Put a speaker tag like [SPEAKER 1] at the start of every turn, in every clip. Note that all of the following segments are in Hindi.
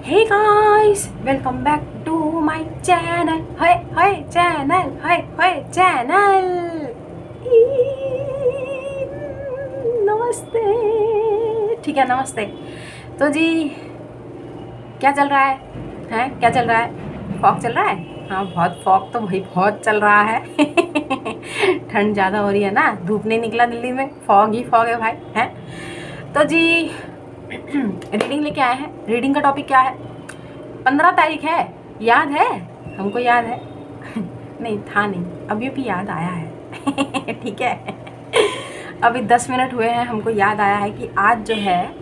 [SPEAKER 1] Hey guys, welcome back to my channel. Hi channel. Hi channel. नमस्ते। ठीक है, नमस्ते। तो जी क्या चल रहा है? हैं क्या चल रहा है? फॉग चल रहा है? हाँ, बहुत फॉग तो भाई बहुत चल रहा है। ठंड ज़्यादा हो रही है ना, धूप नहीं निकला दिल्ली में, फॉग ही फॉग है भाई। हैं तो जी रीडिंग लेके आए हैं। रीडिंग का टॉपिक क्या है? 15 तारीख है, याद है? हमको याद है। नहीं था नहीं, अभी भी याद आया है। ठीक है, अभी 10 मिनट हुए हैं, हमको याद आया है कि आज जो है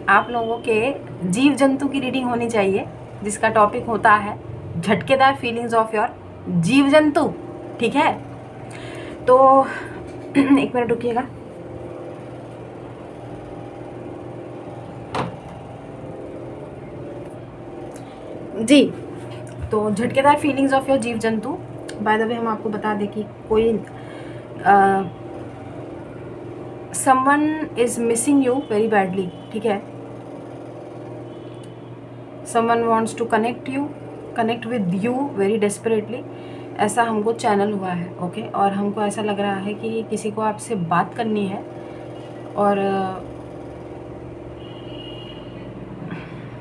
[SPEAKER 1] आप लोगों के जीव जंतु की रीडिंग होनी चाहिए, जिसका टॉपिक होता है झटकेदार फीलिंग्स ऑफ योर जीव जंतु। ठीक है, तो एक मिनट रुकिएगा। जी, तो झटकेदार फीलिंग्स ऑफ योर जीव जंतु। बाय द वे हम आपको बता दें कि कोई someone is missing you very badly. ठीक है, someone wants to connect with you very desperately, ऐसा हमको चैनल हुआ है। ओके, और हमको ऐसा लग रहा है कि किसी को आपसे बात करनी है और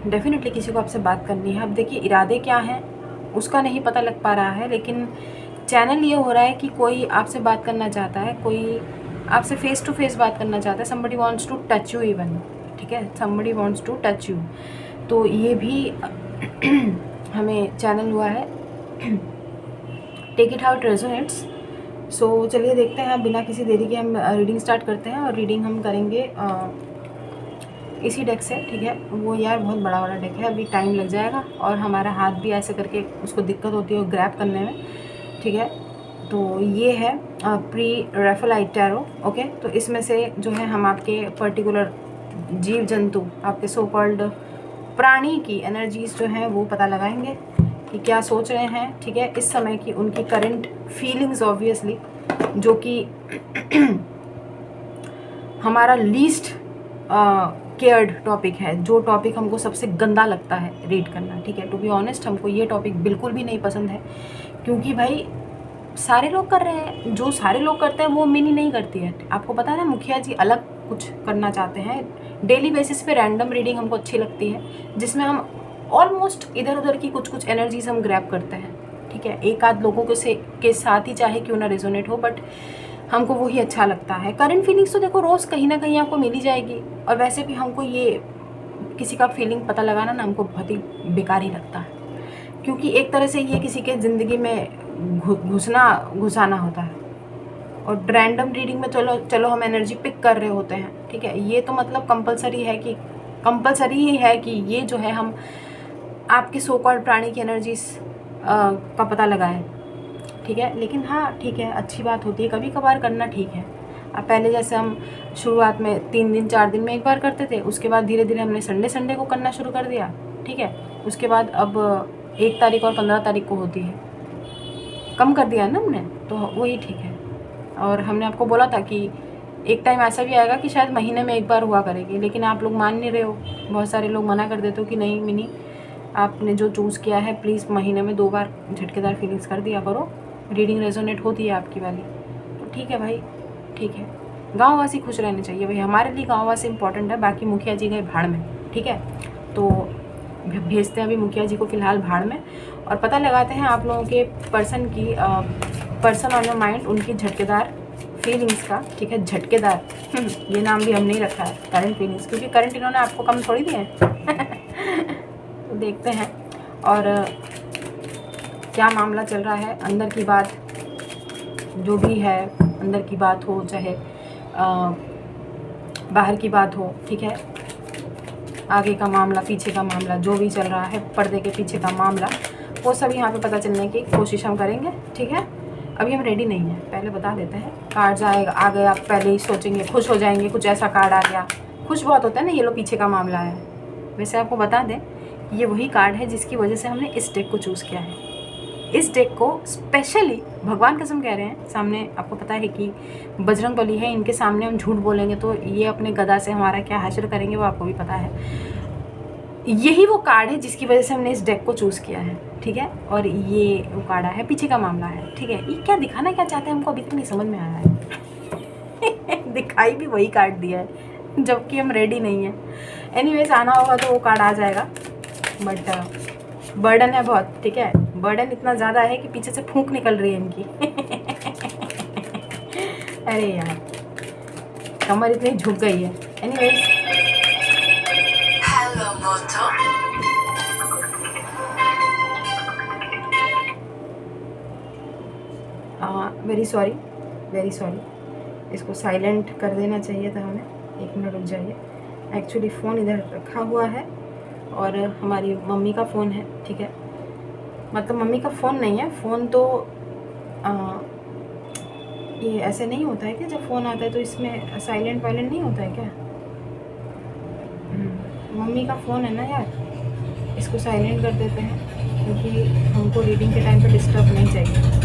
[SPEAKER 1] डेफिनेटली किसी को आपसे बात करनी है। अब देखिए इरादे क्या हैं उसका नहीं पता लग पा रहा है, लेकिन चैनल ये हो रहा है कि कोई आपसे बात करना चाहता है, कोई आपसे फेस टू फेस बात करना चाहता है। somebody wants to touch you even। ठीक है, somebody wants to touch you। तो ये भी हमें चैनल हुआ है। Take it how it resonates. So चलिए देखते हैं, बिना किसी देरी के हम रीडिंग स्टार्ट करते हैं। और रीडिंग हम करेंगे इसी डेक से। ठीक है, वो यार बहुत बड़ा डेक है, अभी टाइम लग जाएगा और हमारा हाथ भी ऐसे करके उसको दिक्कत होती है ग्रैब करने में। ठीक है, तो ये है प्री रेफेलाइट टैरो। ओके, तो इसमें से जो है हम आपके पर्टिकुलर जीव जंतु, आपके सो कॉल्ड प्राणी की एनर्जीज जो हैं वो पता लगाएंगे कि क्या सोच रहे हैं। ठीक है, इस समय की उनकी करंट फीलिंग्स ऑब्वियसली, जो कि हमारा लीस्ट केयर्ड टॉपिक है, जो टॉपिक हमको सबसे गंदा लगता है रीड करना। ठीक है, टू बी ऑनेस्ट हमको ये टॉपिक बिल्कुल भी नहीं पसंद है, क्योंकि भाई सारे लोग कर रहे हैं, जो सारे लोग करते हैं वो मिनी नहीं करती है। आपको पता है ना, मुखिया जी अलग कुछ करना चाहते हैं। डेली बेसिस पे रैंडम रीडिंग हमको अच्छी लगती है, जिसमें हम ऑलमोस्ट इधर उधर की कुछ एनर्जीज हम ग्रैब करते हैं। ठीक है, एक आध लोगों के साथ ही चाहे क्यों ना रेजोनेट हो, बट हमको वही अच्छा लगता है। करंट फीलिंग्स तो देखो रोज़ कहीं ना कहीं आपको मिल ही जाएगी, और वैसे भी हमको ये किसी का फीलिंग पता लगाना ना हमको बहुत ही बेकार ही लगता है, क्योंकि एक तरह से ये किसी के ज़िंदगी में घुसाना होता है। और रैंडम रीडिंग में चलो हम एनर्जी पिक कर रहे होते हैं। ठीक है, ये तो मतलब कंपलसरी ही है कि ये जो है हम आपके सो कॉल्ड प्राणी की एनर्जीज का पता लगाएं। ठीक है, लेकिन हाँ ठीक है, अच्छी बात होती है कभी कभार करना, ठीक है। अब पहले जैसे हम शुरुआत में 3 दिन 4 दिन में एक बार करते थे, उसके बाद धीरे धीरे हमने संडे को करना शुरू कर दिया। ठीक है, उसके बाद अब 1 तारीख और 15 तारीख को होती है, कम कर दिया ना हमने, तो वही ठीक है। और हमने आपको बोला था कि एक टाइम ऐसा भी आएगा कि शायद महीने में 1 बार हुआ करेगी, लेकिन आप लोग मान नहीं रहे हो। बहुत सारे लोग मना कर देते हो कि नहीं मिनी, आपने जो चूज़ किया है प्लीज़ महीने में 2 बार झटकेदार फीलिंग्स कर दिया करो, रीडिंग रेजोनेट होती है आपकी वाली। तो ठीक है भाई, ठीक है, गाँववासी खुश रहने चाहिए भाई, हमारे लिए गाँववासी इंपॉर्टेंट है, बाकी मुखिया जी गए भाड़ में। ठीक है, तो भेजते हैं अभी मुखिया जी को फ़िलहाल भाड़ में, और पता लगाते हैं आप लोगों के पर्सन ऑन योर माइंड, उनकी झटकेदार फीलिंग्स का। ठीक है, झटकेदार ये नाम भी हम नहीं रखा है, करंट फीलिंग्स, क्योंकि करंट इन्होंने आपको कम थोड़ी दिए हैं। तो देखते हैं और क्या मामला चल रहा है। अंदर की बात जो भी है, अंदर की बात हो चाहे बाहर की बात हो, ठीक है, आगे का मामला पीछे का मामला जो भी चल रहा है, पर्दे के पीछे का मामला, वो सब यहाँ पे पता चलने की कोशिश हम करेंगे। ठीक है, अभी हम रेडी नहीं हैं, पहले बता देते हैं। कार्ड्स आ गए, आप पहले ही सोचेंगे, खुश हो जाएंगे, कुछ ऐसा कार्ड आ गया, खुश बहुत होता है ना, ये लो पीछे का मामला है। वैसे आपको बता दें ये वही कार्ड है जिसकी वजह से हमने इस डेक को चूज़ किया है। इस डेक को स्पेशली भगवान कसम कह रहे हैं, सामने आपको पता है कि बजरंग बली है, इनके सामने हम झूठ बोलेंगे तो ये अपने गदा से हमारा क्या हासिल करेंगे वो आपको भी पता है। यही वो कार्ड है जिसकी वजह से हमने इस डेक को चूज़ किया है, ठीक है। और ये वो कार्ड है, पीछे का मामला है, ठीक है। ये क्या दिखाना क्या चाहते हैं हमको अभी तक नहीं समझ में आया है। दिखाई भी वही कार्ड दिया है जबकि हम रेडी नहीं है। एनीवेज आना होगा तो वो कार्ड आ जाएगा, बट बर्डन है बहुत, ठीक है। बर्डन इतना ज़्यादा है कि पीछे से फूंक निकल रही है इनकी। अरे यार कमर इतनी झुक गई है। एनीवेज वेरी सॉरी, इसको साइलेंट कर देना चाहिए था हमें। 1 मिनट रुक जाइए। एक्चुअली फ़ोन इधर रखा हुआ है और हमारी मम्मी का फ़ोन है, ठीक है। मतलब मम्मी का फ़ोन नहीं है, फ़ोन तो ये ऐसे नहीं होता है कि जब फ़ोन आता है तो इसमें साइलेंट वाइलेंट नहीं होता है क्या? मम्मी का फ़ोन है ना यार, इसको साइलेंट कर देते हैं क्योंकि हमको रीडिंग के टाइम पे डिस्टर्ब नहीं चाहिए।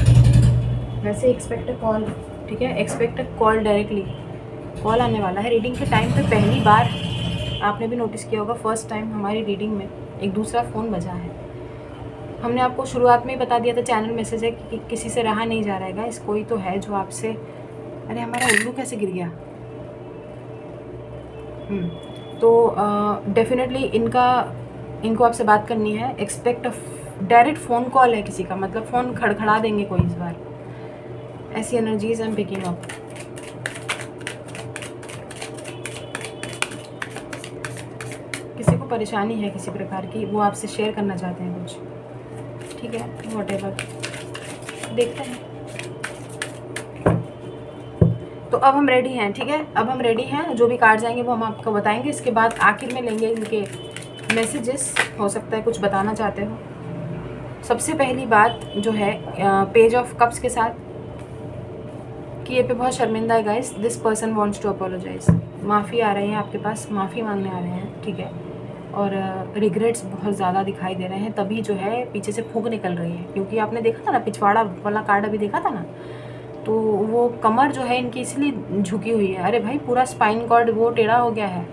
[SPEAKER 1] वैसे एक्सपेक्ट अ कॉल, ठीक है, expect a call directly, call आने वाला है रीडिंग के टाइम पे। पहली बार आपने भी नोटिस किया होगा, फर्स्ट टाइम हमारी रीडिंग में एक दूसरा फ़ोन बजा है। हमने आपको शुरुआत में ही बता दिया था, चैनल मैसेज है कि किसी से रहा नहीं जा रहा है गाइस, कोई तो है जो आपसे। अरे हमारा उल्लू कैसे गिर गया। तो डेफिनेटली इनको आपसे बात करनी है। एक्सपेक्ट डायरेक्ट फ़ोन कॉल है किसी का, मतलब फ़ोन खड़खड़ा देंगे कोई इस बार। ऐसी energies I am picking up. किसी को परेशानी है किसी प्रकार की, वो आपसे शेयर करना चाहते हैं कुछ, ठीक है। व्हाटएवर, देखते हैं। तो अब हम रेडी हैं, ठीक है। अब हम रेडी हैं, जो भी कार्ड्स आएंगे वो हम आपको बताएंगे। इसके बाद आखिर में लेंगे इनके मैसेजेस, हो सकता है कुछ बताना चाहते हो। सबसे पहली बात जो है पेज ऑफ कप्स के साथ कि ये पे बहुत शर्मिंदा है guys. This person wants to apologise, माफ़ी आ रही है आपके पास, माफ़ी मांगने आ रहे हैं, ठीक है। और रिग्रेट्स बहुत ज़्यादा दिखाई दे रहे हैं, तभी जो है पीछे से फूंक निकल रही है। क्योंकि आपने देखा था ना, पिछवाड़ा वाला कार्ड अभी देखा था ना, तो वो कमर जो है इनकी इसलिए झुकी हुई है। अरे भाई पूरा स्पाइन कॉर्ड वो टेढ़ा हो गया है।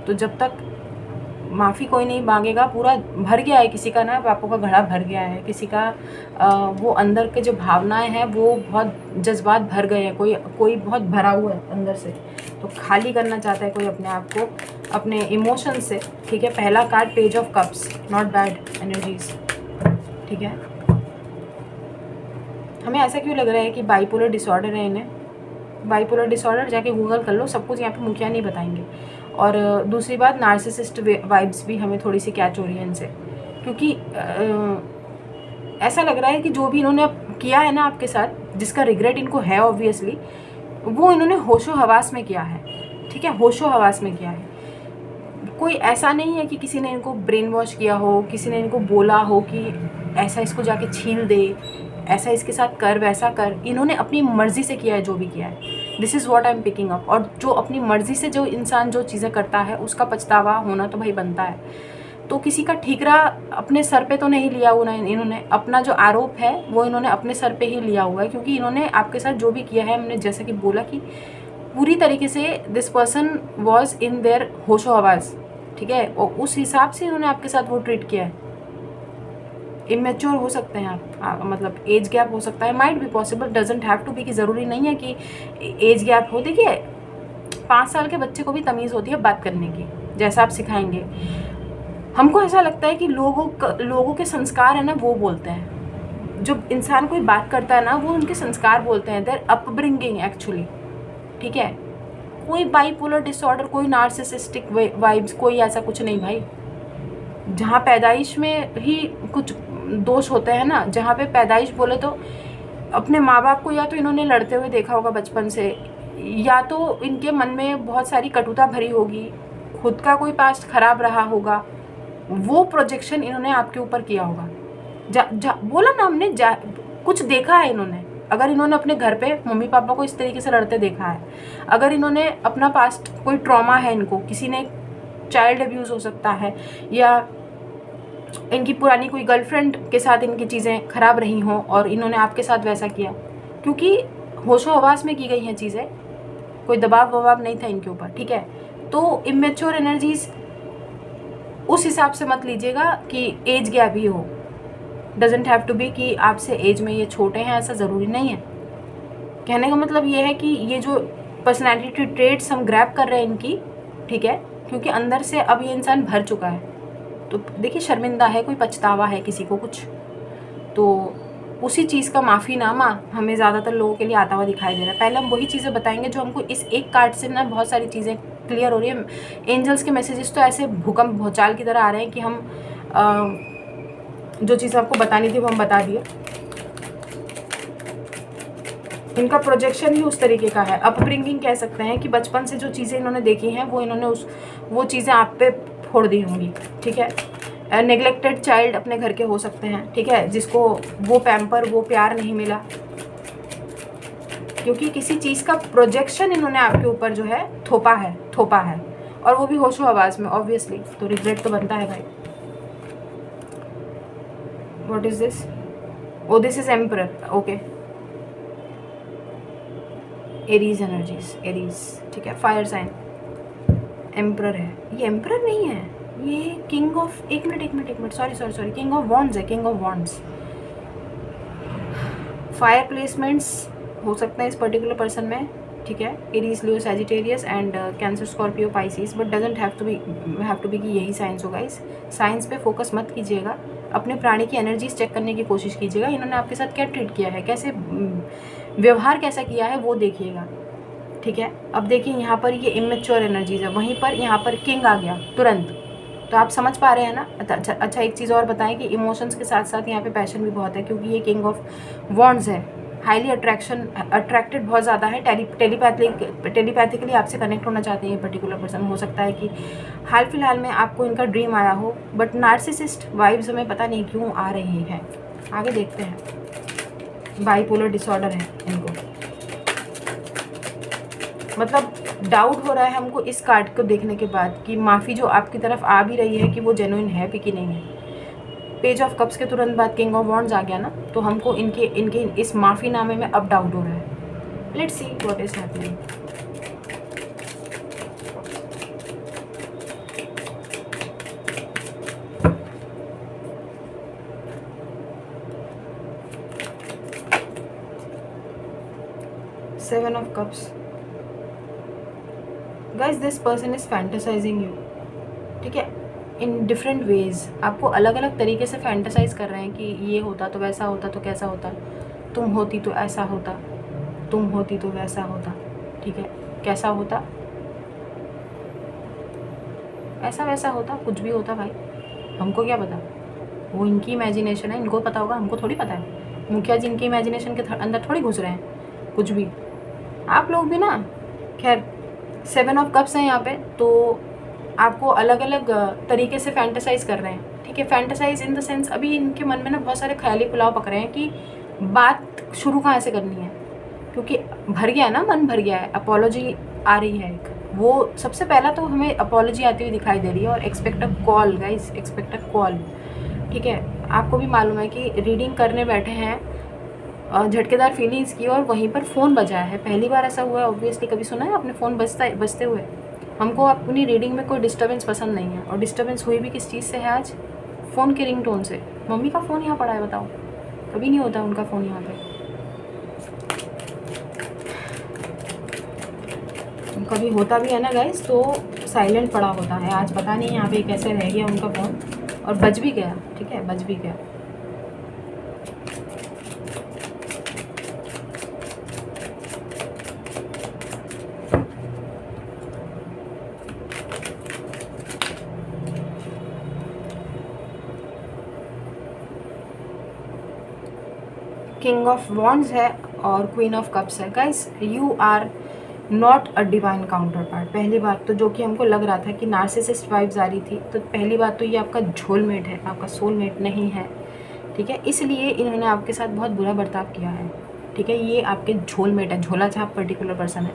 [SPEAKER 1] तो जब तक माफ़ी कोई नहीं मांगेगा, पूरा भर गया है किसी का ना, पापों का घड़ा भर गया है किसी का। वो अंदर के जो भावनाएं हैं वो बहुत जज्बात भर गए हैं, कोई बहुत भरा हुआ है अंदर से, तो खाली करना चाहता है कोई अपने आप को, अपने इमोशन से, ठीक है। पहला card page of cups, not bad energies, ठीक है। हमें ऐसा क्यों लग रहा है कि बाइपोलर डिसऑर्डर है इन्हें। बाइपोलर डिसऑर्डर जाके गूगल कर लो, सब कुछ यहाँ पे मुखिया नहीं बताएंगे। और दूसरी बात, नार्सिसिस्ट वाइब्स भी हमें थोड़ी सी कैच हो रही है इनसे, क्योंकि ऐसा लग रहा है कि जो भी इन्होंने किया है ना आपके साथ, जिसका रिग्रेट इनको है ऑब्वियसली, वो इन्होंने होशो हवास में किया है, ठीक है। होशो हवास में किया है। कोई ऐसा नहीं है कि किसी ने इनको ब्रेन वॉश किया हो, किसी ने इनको बोला हो कि ऐसा इसको जाके छील दे, ऐसा इसके साथ कर, वैसा कर। इन्होंने अपनी मर्ज़ी से किया है जो भी किया है। This is what I am picking up. और जो अपनी मर्ज़ी से जो इंसान जो चीज़ें करता है उसका पछतावा होना तो भाई बनता है। तो किसी का ठीकरा अपने सर पे तो नहीं लिया हुआ इन्होंने, अपना जो आरोप है वो इन्होंने अपने सर पे ही लिया हुआ है। क्योंकि इन्होंने आपके साथ जो भी किया है, हमने जैसे कि बोला कि पूरी तरीके से this person was in their होशो हवास, ठीक है। और उस हिसाब से इन्होंने आपके साथ वो ट्रीट किया है। इमेच्योर हो सकते हैं आप, मतलब एज गैप हो सकता है, might be possible, doesn't have to be, कि ज़रूरी नहीं है कि एज गैप हो। देखिए 5 साल के बच्चे को भी तमीज़ होती है बात करने की, जैसा आप सिखाएंगे। हमको ऐसा लगता है कि लोगों के संस्कार है ना, वो बोलते हैं। जब इंसान कोई बात करता है ना, वो उनके संस्कार बोलते हैं, देयर अपब्रिंगिंग एक्चुअली, ठीक है। कोई बाइपोलर डिसऑर्डर, कोई नार्सिसिस्टिक वाइब्स, कोई ऐसा कुछ नहीं भाई। जहाँ पैदाइश में ही कुछ दोष होते हैं ना, जहाँ पे पैदाइश बोले तो अपने माँ बाप को या तो इन्होंने लड़ते हुए देखा होगा बचपन से, या तो इनके मन में बहुत सारी कटुता भरी होगी, खुद का कोई पास्ट खराब रहा होगा, वो प्रोजेक्शन इन्होंने आपके ऊपर किया होगा। बोला ना हमने, कुछ देखा है इन्होंने। अगर इन्होंने अपने घर पे मम्मी पापा को इस तरीके से लड़ते देखा है, अगर इन्होंने अपना पास्ट कोई ट्रॉमा है इनको, किसी ने चाइल्ड अब्यूज़ हो सकता है, या इनकी पुरानी कोई गर्लफ्रेंड के साथ इनकी चीज़ें ख़राब रही हों और इन्होंने आपके साथ वैसा किया, क्योंकि होशो हवास में की गई हैं चीज़ें, कोई दबाव वबाव नहीं था इनके ऊपर, ठीक है। तो इमेच्योर एनर्जीज उस हिसाब से मत लीजिएगा कि एज गैप ही हो। डजेंट हैव टू बी कि आपसे एज में ये छोटे हैं, ऐसा ज़रूरी नहीं है। कहने का मतलब ये है कि ये जो पर्सनैलिटी ट्रेट्स हम ग्रैब कर रहे हैं इनकी, ठीक है, क्योंकि अंदर से अब ये इंसान भर चुका है। तो देखिए, शर्मिंदा है, कोई पछतावा है किसी को कुछ, तो उसी चीज़ का माफ़ीनामा हमें ज़्यादातर लोगों के लिए आता हुआ दिखाई दे रहा है। पहले हम वही चीज़ें बताएंगे जो हमको इस एक कार्ड से ना बहुत सारी चीज़ें क्लियर हो रही है। एंजल्स के मैसेजेस तो ऐसे भूकंप भूचाल की तरह आ रहे हैं कि हम जो चीज़ आपको बतानी थी वो हम बता दिए। इनका प्रोजेक्शन ही उस तरीके का है, अपब्रिंगिंग कह सकते हैं कि बचपन से जो चीज़ें इन्होंने देखी हैं वो इन्होंने वो चीज़ें आप पे फोड़ दी होंगी, ठीक है। नेग्लेक्टेड चाइल्ड अपने घर के हो सकते हैं, ठीक है, जिसको वो पैम्पर, वो प्यार नहीं मिला, क्योंकि किसी चीज़ का प्रोजेक्शन इन्होंने आपके ऊपर जो है थोपा है, और वो भी होशो आवाज़ में ऑब्वियसली, तो रिग्रेट तो बनता है भाई। What is this? Oh this is emperor, okay. Aries energies, Aries, ठीक है, फायर साइन। एम्परर है, ये एम्परर नहीं है, ये किंग ऑफ, एक minute, sorry, king of wands है, king of wands. Fire placements हो सकते हैं इस पर्टिकुलर पर्सन में, ठीक है, Aries, Leo, Sagittarius and Cancer, Scorpio, Pisces, but doesn't have to be कि यही साइंस होगा। इस साइंस पे फोकस मत कीजिएगा, अपने प्राणी की एनर्जीज चेक करने की कोशिश कीजिएगा। इन्होंने आपके साथ क्या ट्रीट किया है, कैसे व्यवहार कैसा किया है वो देखिएगा, ठीक है। अब देखिए यहाँ पर ये इमेच्योर एनर्जीज है, वहीं पर यहाँ पर किंग आ गया तुरंत, तो आप समझ पा रहे हैं ना। अच्छा, एक चीज़ और बताएं कि इमोशंस के साथ साथ यहाँ पे पैशन भी बहुत है, क्योंकि ये किंग ऑफ वॉन्ड्स है। हाईली अट्रैक्टेड बहुत ज़्यादा है, टेलीपैथिकली आपसे कनेक्ट होना चाहते हैं ये पर्टिकुलर पर्सन। हो सकता है कि हाल फिलहाल में आपको इनका ड्रीम आया हो, बट नार्सिसिस्ट वाइब्स हमें पता नहीं क्यों आ रही हैं। आगे देखते हैं। बाइपोलर डिसऑर्डर है इनको, मतलब डाउट हो रहा है हमको इस कार्ड को देखने के बाद कि माफ़ी जो आपकी तरफ आ भी रही है कि वो जेन्युइन है भी कि नहीं है। पेज ऑफ कप्स के तुरंत बाद किंग ऑफ वॉन्ड्स आ गया ना, तो हमको इनके इस माफ़ीनामे में अब डाउट हो रहा है। Let's see what is happening. Seven of cups, guys this person is fantasising you, ठीक है, इन डिफरेंट वेज। आपको अलग अलग तरीके से फैंटेसाइज कर रहे हैं कि ये होता तो वैसा होता तो कैसा होता, तुम होती तो ऐसा होता, तुम होती तो वैसा होता, ठीक है, कैसा होता, ऐसा वैसा होता, कुछ भी होता भाई, हमको क्या पता, वो इनकी इमेजिनेशन है, इनको पता होगा, हमको थोड़ी पता है। मुखिया जी इनकी इमेजिनेशन के अंदर थोड़ी घुस रहे हैं कुछ भी, आप लोग भी ना। खैर, सेवन ऑफ कप्स हैं यहाँ पे, तो आपको अलग अलग तरीके से फैंटेसाइज कर रहे हैं, ठीक है। फैंटेसाइज इन द सेंस, अभी इनके मन में ना बहुत सारे ख्याली पुलाव पक रहे हैं कि बात शुरू कहाँ से करनी है, क्योंकि भर गया है ना, मन भर गया है। अपोलॉजी आ रही है एक, वो सबसे पहला तो हमें अपोलॉजी आती हुई दिखाई दे रही है, और expect a call guys, expect a call, ठीक है। आपको भी मालूम है कि रीडिंग करने बैठे हैं, झटकेदार फीलिंग्स की, और वहीं पर फ़ोन बजा है। पहली बार ऐसा हुआ है ऑब्वियसली, कभी सुना है आपने फ़ोन बजते हुए? हमको अपनी रीडिंग में कोई डिस्टर्बेंस पसंद नहीं है, और डिस्टर्बेंस हुई भी किस चीज़ से है आज? फ़ोन के रिंगटोन से। मम्मी का फ़ोन यहाँ पड़ा है, बताओ, कभी नहीं होता उनका फ़ोन यहाँ पे, कभी होता भी है ना गाइस तो साइलेंट पड़ा होता है। आज पता नहीं यहाँ पे कैसे रह गया उनका फ़ोन, और बज भी गया, ठीक है, बज भी गया। किंग ऑफ वॉन्ड्स है और क्वीन ऑफ कप्स है। Guys, you are not a divine counterpart. पहली बात तो, जो कि हमको लग रहा था कि नार्सिसिस्ट वाइब्स आ रही थी, तो पहली बात तो ये आपका झोलमेट है, आपका सोलमेट नहीं है, ठीक है। इसलिए इन्होंने आपके साथ बहुत बुरा बर्ताव किया है, ठीक है। ये आपके झोलमेट है, झोला छाप पर्टिकुलर पर्सन है।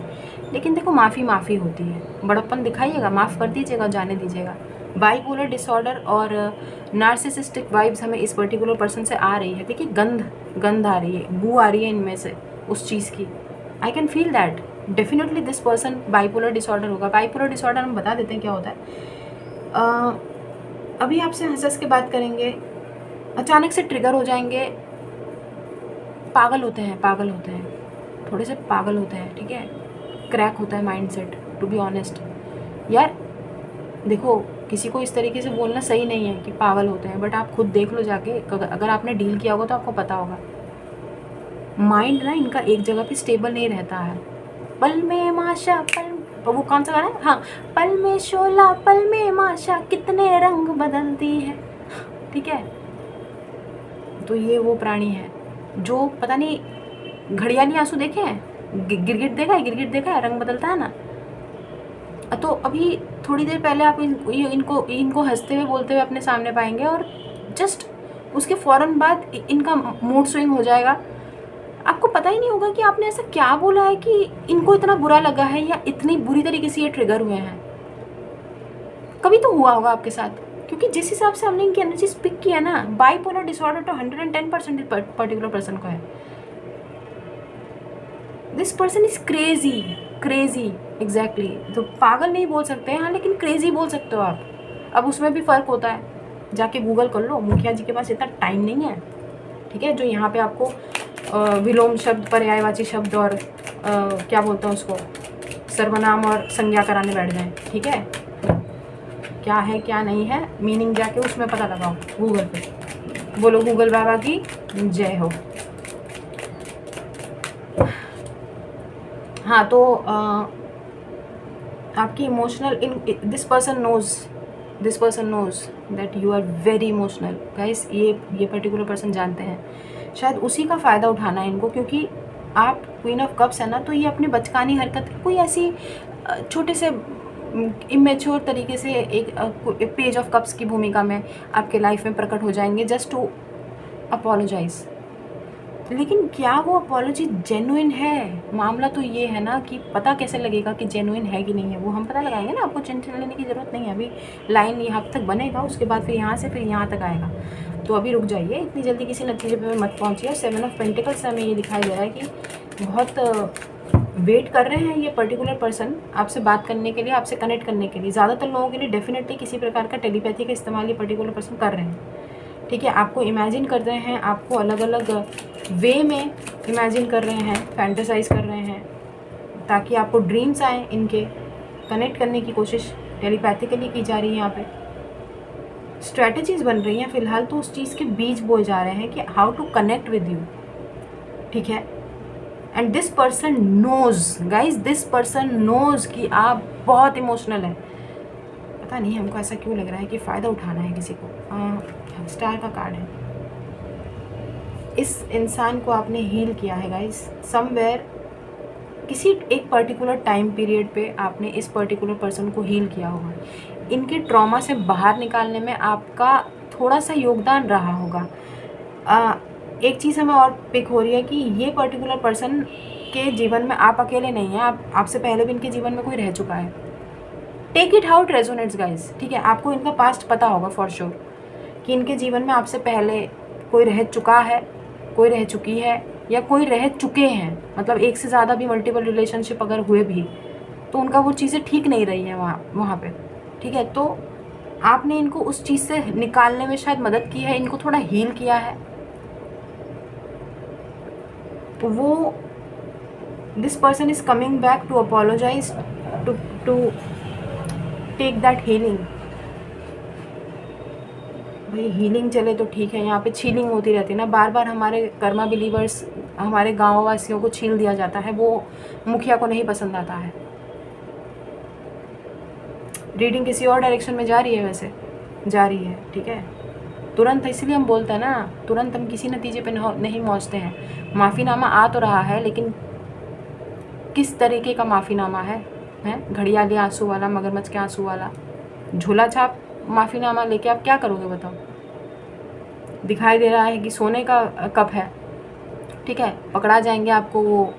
[SPEAKER 1] लेकिन देखो, माफ़ी होती है, बड़प्पन दिखाइएगा, माफ़ कर दीजिएगा, जाने दीजिएगा। बाइपोलर डिसऑर्डर और नार्सिसिस्टिक वाइब्स हमें इस पर्टिकुलर पर्सन से आ रही है। देखिए, गंध आ रही है, बू आ रही है इनमें से उस चीज़ की। I can feel that definitely this person bipolar disorder होगा। बाइपोलर डिसऑर्डर हम बता देते हैं क्या होता है। अभी आपसे हंस हंस के बात करेंगे, अचानक से ट्रिगर हो जाएंगे, पागल होते हैं, पागल होते हैं, थोड़े से पागल होते हैं, ठीक है, क्रैक होता है माइंडसेट, टू बी ऑनेस्ट यार। देखो, किसी को इस तरीके से बोलना सही नहीं है कि पागल होते हैं, बट आप खुद देख लो जाके, अगर आपने डील किया होगा तो आपको पता होगा। माइंड ना इनका एक जगह पे स्टेबल नहीं रहता है। पल में माशा, पल, वो कौन सा गाना है, हाँ, पल में शोला पल में माशा कितने रंग बदलती है, ठीक है। तो ये वो प्राणी है जो पता नहीं, घड़ियाली आंसू देखे हैं, गिरगिट देखा है, गिरगिट देखा है, रंग बदलता है ना। तो अभी थोड़ी देर पहले आप इनको हंसते हुए बोलते हुए अपने सामने पाएंगे, और जस्ट उसके फ़ौरन बाद इनका मूड स्विंग हो जाएगा। आपको पता ही नहीं होगा कि आपने ऐसा क्या बोला है कि इनको इतना बुरा लगा है, या इतनी बुरी तरीके से ये ट्रिगर हुए हैं। कभी तो हुआ होगा आपके साथ, क्योंकि जिस हिसाब से हमने इनकी एनर्जी पिक किया ना, बाइपोलर डिसऑर्डर तो 110% पर्टिकुलर पर्सन को है। This person is crazy, crazy, exactly. तो पागल नहीं बोल सकते हैं, हाँ, लेकिन क्रेजी बोल सकते हो आप। अब उसमें भी फ़र्क होता है, जाके गूगल कर लो, मुखिया जी के पास इतना टाइम नहीं है, ठीक है, जो यहाँ पे आपको विलोम शब्द, पर्यायवाची शब्द और क्या बोलते हैं उसको, सर्वनाम और संज्ञा कराने बैठ जाएं, ठीक है। क्या है क्या नहीं है, मीनिंग जाके उसमें पता लगाओ गूगल पे। बोलो गूगल बाबा की जय हो। हाँ, तो आपकी emotional, this person knows that you are very emotional guys. ये पर्टिकुलर पर्सन जानते हैं, शायद उसी का फ़ायदा उठाना है इनको, क्योंकि आप क्वीन ऑफ कप्स है ना, तो ये अपनी बचकानी हरकत, कोई ऐसी छोटे से इमेच्योर तरीके से एक पेज ऑफ कप्स की भूमिका में आपके लाइफ में प्रकट हो जाएंगे, जस्ट टू अपोलोजाइज़। लेकिन क्या वो अपॉलोजी जेन्युइन है? मामला तो ये है ना कि पता कैसे लगेगा कि जेन्युइन है कि नहीं है, वो हम पता लगाएंगे ना। आपको टेंशन लेने की ज़रूरत नहीं है, अभी लाइन यहाँ तक बनेगा, उसके बाद फिर यहाँ से फिर यहाँ तक आएगा। तो अभी रुक जाइए, इतनी जल्दी किसी नतीजे पे मत पहुँचिए। 7 ऑफ पेंटिकल्स से हमें ये दिखाई दे रहा है कि बहुत वेट कर रहे हैं ये पर्टिकुलर पर्सन आपसे बात करने के लिए, आपसे कनेक्ट करने के लिए। ज़्यादातर लोगों के लिए डेफिनेटली किसी प्रकार का टेलीपैथी का इस्तेमाल ये पर्टिकुलर पर्सन कर रहे हैं, ठीक है। आपको इमेजिन कर रहे हैं, आपको अलग अलग वे में इमेजिन कर रहे हैं, फैंटेसाइज कर रहे हैं, ताकि आपको ड्रीम्स आए इनके। कनेक्ट करने की कोशिश टेलीपैथिकली की जा रही है यहाँ पे। स्ट्रैटेजीज बन रही हैं फिलहाल, तो उस चीज़ के बीज बोए जा रहे हैं कि how to connect with you, ठीक है। And this person knows guys, this person knows कि आप बहुत इमोशनल है। पता नहीं हमको ऐसा क्यों लग रहा है कि फ़ायदा उठाना है किसी को। स्टार का कार्ड है। इस इंसान को आपने हील किया है गाइज, समवेयर किसी एक पर्टिकुलर टाइम पीरियड पे आपने इस पर्टिकुलर पर्सन को हील किया होगा। इनके ट्रॉमा से बाहर निकालने में आपका थोड़ा सा योगदान रहा होगा। एक चीज़ हमें और पिक हो रही है कि ये पर्टिकुलर पर्सन के जीवन में आप अकेले नहीं हैं, आपसे पहले भी इनके जीवन में कोई रह चुका है। Take it how it resonates guys, ठीक है। आपको इनका पास्ट पता होगा फॉर श्योर कि इनके जीवन में आपसे पहले कोई रह चुका है, कोई रह चुकी है, या कोई रह चुके हैं। मतलब एक से ज़्यादा भी मल्टीपल रिलेशनशिप अगर हुए भी, तो उनका वो चीज़ें ठीक नहीं रही हैं वहाँ पे, ठीक है। तो आपने इनको उस चीज़ से निकालने में शायद मदद की है, इनको थोड़ा हील किया है। तो वो this person is coming back to apologise, to take that healing. भाई हीलिंग चले तो ठीक है, यहाँ पे छीलिंग होती रहती है ना, बार बार हमारे कर्मा बिलीवर्स, हमारे गाँव वासियों को छील दिया जाता है, वो मुखिया को नहीं पसंद आता है। रीडिंग किसी और डायरेक्शन में जा रही है, वैसे जा रही है, ठीक है। तुरंत, इसलिए हम बोलते हैं ना, तुरंत हम किसी नतीजे पे नहीं पहुँचते हैं। माफ़ीनामा आ तो रहा है, लेकिन किस तरीके का माफ़ीनामा है? घड़ियाली आंसू वाला, मगरमच्छ के आंसू वाला, झोला छाप माफ़ीनामा लेके आप क्या करोगे बताओ? दिखाई दे रहा है कि सोने का कप है, ठीक है, पकड़ा जाएंगे आपको। वो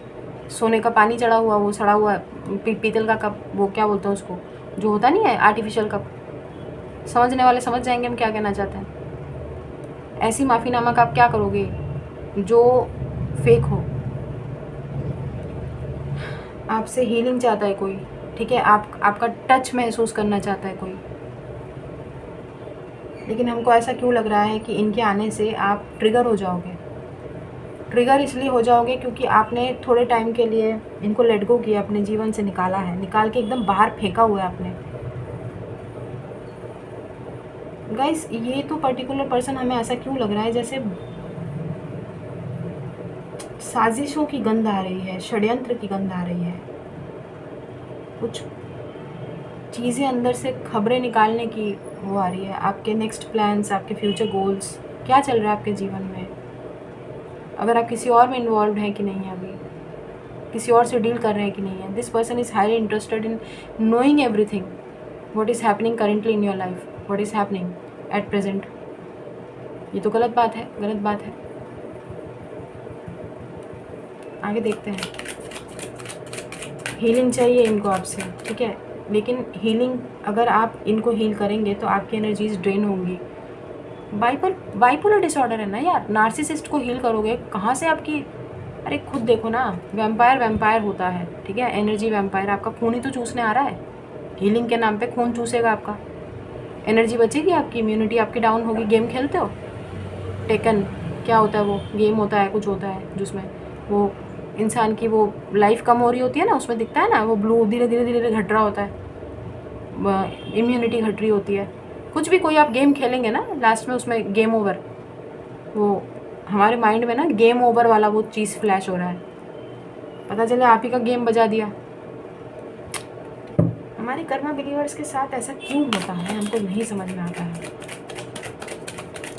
[SPEAKER 1] सोने का पानी चढ़ा हुआ, वो सड़ा हुआ पीतल का कप, वो क्या बोलते हैं उसको, जो होता नहीं है आर्टिफिशियल कप। समझने वाले समझ जाएंगे हम क्या कहना चाहते हैं। ऐसी माफ़ीनामा का आप क्या करोगे जो फेक हो? आपसे हीलिंग चाहता है कोई, ठीक है, आपका टच महसूस करना चाहता है कोई। लेकिन हमको ऐसा क्यों लग रहा है कि इनके आने से आप ट्रिगर हो जाओगे। ट्रिगर इसलिए हो जाओगे क्योंकि आपने थोड़े टाइम के लिए इनको लेट गो किया, अपने जीवन से निकाला है, निकाल के एकदम बाहर फेंका हुआ है आपने। गाइस ये तो पर्टिकुलर पर्सन हमें ऐसा क्यों लग रहा है जैसे साजिशों की गंध आ रही है, षड्यंत्र की गंध आ रही है, कुछ चीज़ें अंदर से खबरें निकालने की वो आ रही है। आपके नेक्स्ट प्लान्स, आपके फ्यूचर गोल्स, क्या चल रहा है आपके जीवन में, अगर आप किसी और में इन्वॉल्व हैं कि नहीं है, अभी किसी और से डील कर रहे हैं कि नहीं है। This person is highly interested in knowing everything what is happening currently in your life, what is happening at present. ये तो गलत बात है, गलत बात है। आगे देखते हैं। हीलिंग चाहिए इनको आपसे, ठीक है, लेकिन हीलिंग अगर आप इनको हील करेंगे तो आपकी एनर्जीज ड्रेन होंगी। बाइपोलर डिसऑर्डर है ना यार, नार्सिसिस्ट को हील करोगे कहाँ से आपकी, अरे खुद देखो ना, वैम्पायर होता है, ठीक है, एनर्जी वैम्पायर, आपका खून ही तो चूसने आ रहा है। हीलिंग के नाम पे खून चूसेगा आपका, एनर्जी बचेगी, आपकी इम्यूनिटी आपकी डाउन होगी। गेम खेलते हो टेकन, क्या होता है वो गेम होता है, कुछ होता है जिसमें वो इंसान की वो लाइफ कम हो रही होती है ना, उसमें दिखता है ना वो ब्लू धीरे धीरे धीरे घट रहा होता है, इम्यूनिटी घट रही होती है। कुछ भी कोई आप गेम खेलेंगे ना, लास्ट में उसमें गेम ओवर, वो हमारे माइंड में ना गेम ओवर वाला वो चीज़ फ्लैश हो रहा है, पता चले आप ही का गेम बजा दिया। हमारे कर्मा बिलीवर्स के साथ ऐसा क्यों होता है, हमको नहीं समझ में आता है।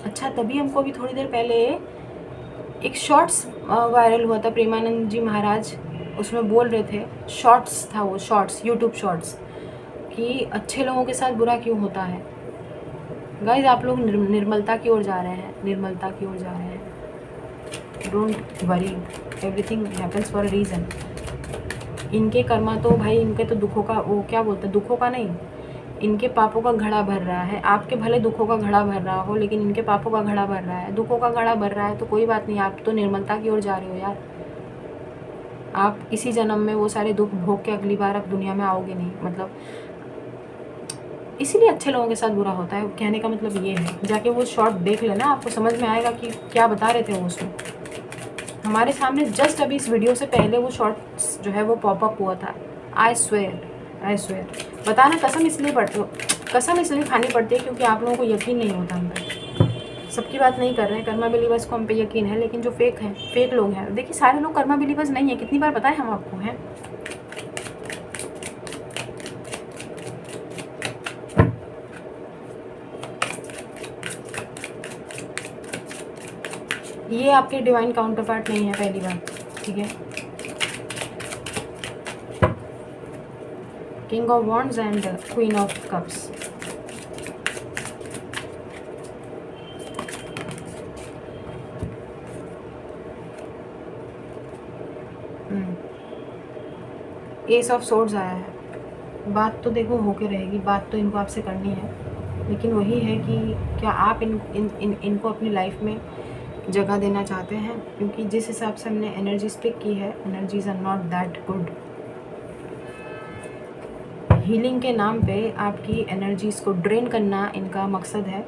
[SPEAKER 1] अच्छा, तभी हमको अभी थोड़ी देर पहले एक शॉर्ट्स वायरल हुआ था, प्रेमानंद जी महाराज उसमें बोल रहे थे, शॉर्ट्स था वो, शॉर्ट्स, यूट्यूब शॉर्ट्स, कि अच्छे लोगों के साथ बुरा क्यों होता है। गाइज आप लोग निर्मलता की ओर जा रहे हैं, निर्मलता की ओर जा रहे हैं। Don't worry, everything happens for a reason. इनके कर्मा तो भाई, इनके तो दुखों का वो क्या बोलते हैं, दुखों का नहीं, इनके पापों का घड़ा भर रहा है। आपके भले दुखों का घड़ा भर रहा हो, लेकिन इनके पापों का घड़ा भर रहा है, दुखों का घड़ा भर रहा है, तो कोई बात नहीं, आप तो निर्मलता की ओर जा रहे हो यार। आप इसी जन्म में वो सारे दुख भोग के अगली बार आप दुनिया में आओगे नहीं, मतलब इसीलिए अच्छे लोगों के साथ बुरा होता है। कहने का मतलब ये है, जाके वो शॉर्ट देख लेना, आपको समझ में आएगा कि क्या बता रहे थे वो उसमें। हमारे सामने जस्ट अभी इस वीडियो से पहले वो शॉर्ट्स जो है वो पॉपअप हुआ था। आई स्वेयर बताना, कसम इसलिए खानी पड़ती है क्योंकि आप लोगों को यकीन नहीं होता हम पे। सबकी बात नहीं कर रहे हैं, कर्मा बिलीवर्स को हम पे यकीन है, लेकिन जो फेक लोग हैं, देखिए सारे लोग कर्मा बिलीवर्स नहीं है, कितनी बार बताएं हम आपको हैं। ये आपके डिवाइन काउंटर पार्ट नहीं है, पहली बात, ठीक है। King of wands and queen of cups. S of swords आया है। बात तो देखो होके रहेगी, बात तो इनको आपसे करनी है, लेकिन वही है कि क्या आप इनको अपनी लाइफ में जगह देना चाहते हैं, क्योंकि जिस हिसाब से हमने एनर्जी पिक की है, energies are not that good. Healing के नाम पे आपकी एनर्जीज़ को ड्रेन करना इनका मकसद है,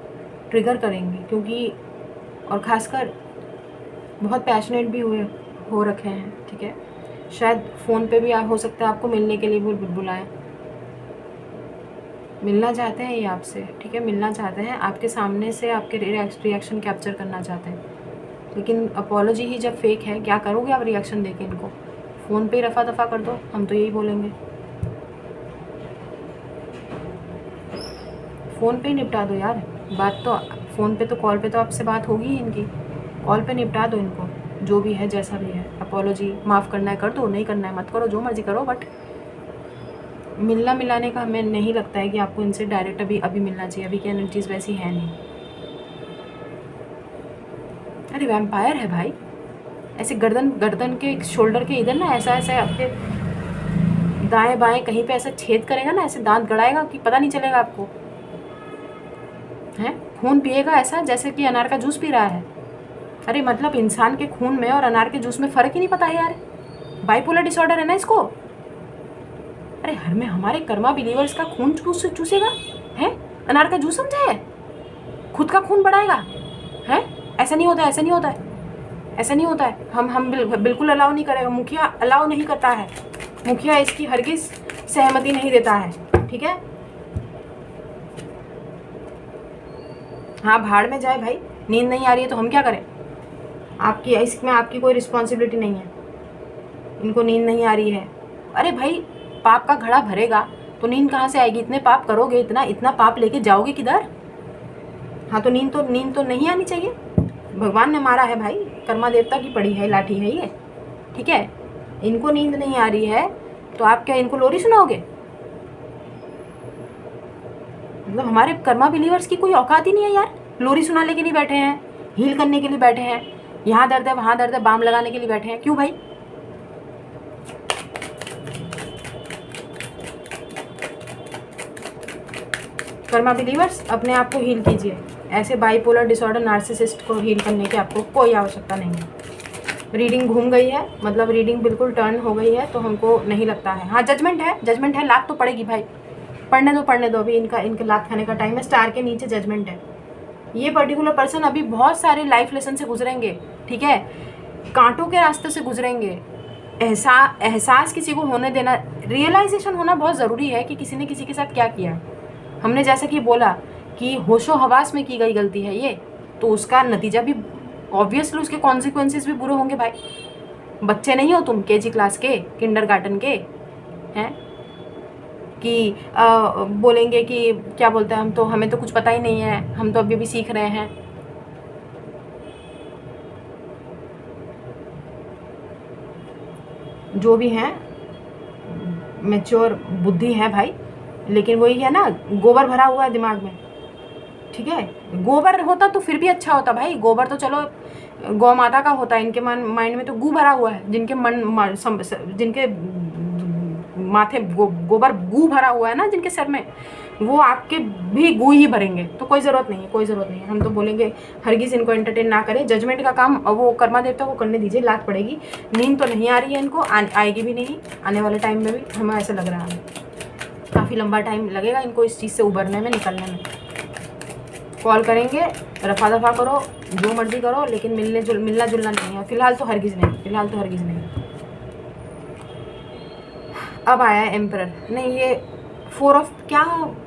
[SPEAKER 1] ट्रिगर करेंगे, क्योंकि और ख़ासकर बहुत पैशनेट भी हो रखे हैं, ठीक है। शायद फ़ोन पे भी हो सकता है आपको मिलने के लिए बुलाएं, मिलना चाहते हैं ये आपसे, ठीक है, मिलना चाहते हैं, आपके सामने से आपके रिएक्शन कैप्चर करना चाहते हैं। लेकिन अपॉलॉजी ही जब फेक है, क्या करोगे आप रिएक्शन देके इनको? फ़ोन पे ही रफ़ा दफ़ा कर दो, हम तो यही बोलेंगे, फ़ोन पे ही निपटा दो यार बात। तो फ़ोन पे तो, कॉल पे तो आपसे बात होगी ही इनकी, कॉल पे निपटा दो इनको, जो भी है जैसा भी है। अपॉलॉजी माफ़ करना है कर दो, नहीं करना है मत करो, जो मर्ज़ी करो, बट मिलना मिलाने का हमें नहीं लगता है कि आपको इनसे डायरेक्ट अभी मिलना चाहिए। अभी की एनर्जीज़ वैसी है नहीं। अरे वैम्पायर है भाई, ऐसे गर्दन के शोल्डर के इधर ना ऐसा आपके दाएं बाएं कहीं पे ऐसा छेद करेगा ना, ऐसे दांत गड़ाएगा कि पता नहीं चलेगा आपको, हैं? खून पिएगा ऐसा जैसे कि अनार का जूस पी रहा है। अरे मतलब इंसान के खून में और अनार के जूस में फ़र्क ही नहीं पता है यार। बाइपोलर डिसऑर्डर है ना इसको। अरे हमारे कर्मा बिलीवर्स का खून चूसेगा है, अनार का जूस समझा है? खुद का खून बढ़ाएगा है? ऐसा नहीं होता है, ऐसा नहीं होता है, ऐसा नहीं होता है। हम बिल्कुल अलाउ नहीं करेगा, मुखिया अलाउ नहीं करता है, मुखिया इसकी हरगिज सहमति नहीं देता है, ठीक है। हाँ भाड़ में जाए भाई, नींद नहीं आ रही है तो हम क्या करें? आपकी इसमें आपकी कोई रिस्पॉन्सिबिलिटी नहीं है। इनको नींद नहीं आ रही है, अरे भाई पाप का घड़ा भरेगा तो नींद कहाँ से आएगी? इतने पाप करोगे, इतना इतना पाप लेके जाओगे किधर? हाँ तो नींद तो नहीं आनी चाहिए। भगवान ने मारा है भाई, कर्मा देवता की पड़ी है लाठी है ये, ठीक है। इनको नींद नहीं आ रही है तो आप क्या इनको लोरी सुनाओगे? मतलब हमारे कर्मा बिलीवर्स की कोई औकात ही नहीं है यार। लोरी सुनाने के लिए बैठे हैं, हील करने के लिए बैठे हैं, यहाँ दर्द है वहाँ दर्द है बाम लगाने के लिए बैठे हैं। क्यों भाई? कर्मा बिलीवर्स अपने आप को हील कीजिए। ऐसे बाइपोलर डिसऑर्डर नार्सिसिस्ट को हील करने की आपको कोई आवश्यकता नहीं है। रीडिंग घूम गई है, मतलब रीडिंग बिल्कुल टर्न हो गई है, तो हमको नहीं लगता है। हाँ जजमेंट है, जजमेंट है, लात तो पड़ेगी भाई। पढ़ने दो अभी इनका लात खाने का टाइम है। स्टार के नीचे जजमेंट है। ये पर्टिकुलर पर्सन अभी बहुत सारे लाइफ लेसन से गुजरेंगे, ठीक है। कांटों के रास्ते से गुजरेंगे। एहसास किसी को होने देना, रियलाइजेशन होना बहुत ज़रूरी है कि किसी ने किसी के साथ क्या किया। हमने जैसा कि बोला कि होशो हवास में की गई गलती है ये, तो उसका नतीजा भी ऑब्वियसली, उसके कॉन्सिक्वेंसेस भी बुरे होंगे भाई। बच्चे नहीं हो तुम केजी क्लास के, किंडरगार्टन के हैं कि बोलेंगे कि क्या बोलते हैं, हमें तो कुछ पता ही नहीं है, हम तो अभी भी सीख रहे हैं। जो भी हैं मैच्योर बुद्धि है भाई, लेकिन वही है ना, गोबर भरा हुआ है दिमाग में, ठीक है। गोबर होता तो फिर भी अच्छा होता भाई। गोबर तो चलो गौ माता का होता है, इनके माइंड में तो गू भरा हुआ है। जिनके माथे गोबर गू भरा हुआ है ना, जिनके सर में, वो आपके भी गू ही भरेंगे। तो कोई ज़रूरत नहीं है, कोई ज़रूरत नहीं है। हम तो बोलेंगे हरगिज़ इनको एंटरटेन ना करें। जजमेंट का काम वो कर्मा देवता को करने दीजिए, लात पड़ेगी। नींद तो नहीं आ रही है इनको, आएगी भी नहीं आने वाले टाइम में भी, हमें ऐसा लग रहा है। काफ़ी लंबा टाइम लगेगा इनको इस चीज़ से उभरने में, निकलने में। कॉल करेंगे, रफा दफा करो, जो मर्जी करो, लेकिन मिलना जुलना नहीं है। फ़िलहाल तो हरगिज़ नहीं, अब आया है एम्परर। नहीं, ये 4 ऑफ क्या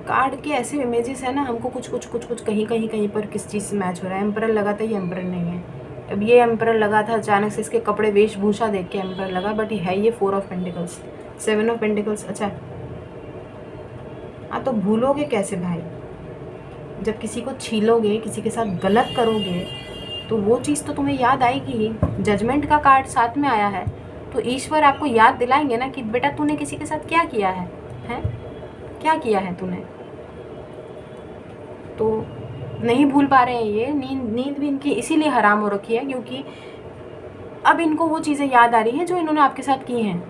[SPEAKER 1] कार्ड के ऐसे इमेजेस है ना, हमको कुछ कहीं पर किस चीज़ से मैच हो रहा है। एम्परर लगा था, ये एम्परर नहीं है। अब ये एम्परर लगा था, अचानक से इसके कपड़े वेशभूषा देख के एम्परर लगा, बट ये है ये 4 ऑफ पेंटिकल्स, 7 ऑफ पेंटिकल्स। अच्छा हाँ, तो भूलोगे कैसे भाई? जब किसी को छीलोगे, किसी के साथ गलत करोगे, तो वो चीज़ तो तुम्हें याद आएगी ही। जजमेंट का कार्ड साथ में आया है, तो ईश्वर आपको याद दिलाएंगे ना कि बेटा तूने किसी के साथ क्या किया है, हैं? क्या किया है तूने? तो नहीं भूल पा रहे हैं ये। नींद भी इनकी इसीलिए हराम हो रखी है, क्योंकि अब इनको वो चीज़ें याद आ रही हैं जो इन्होंने आपके साथ की हैं।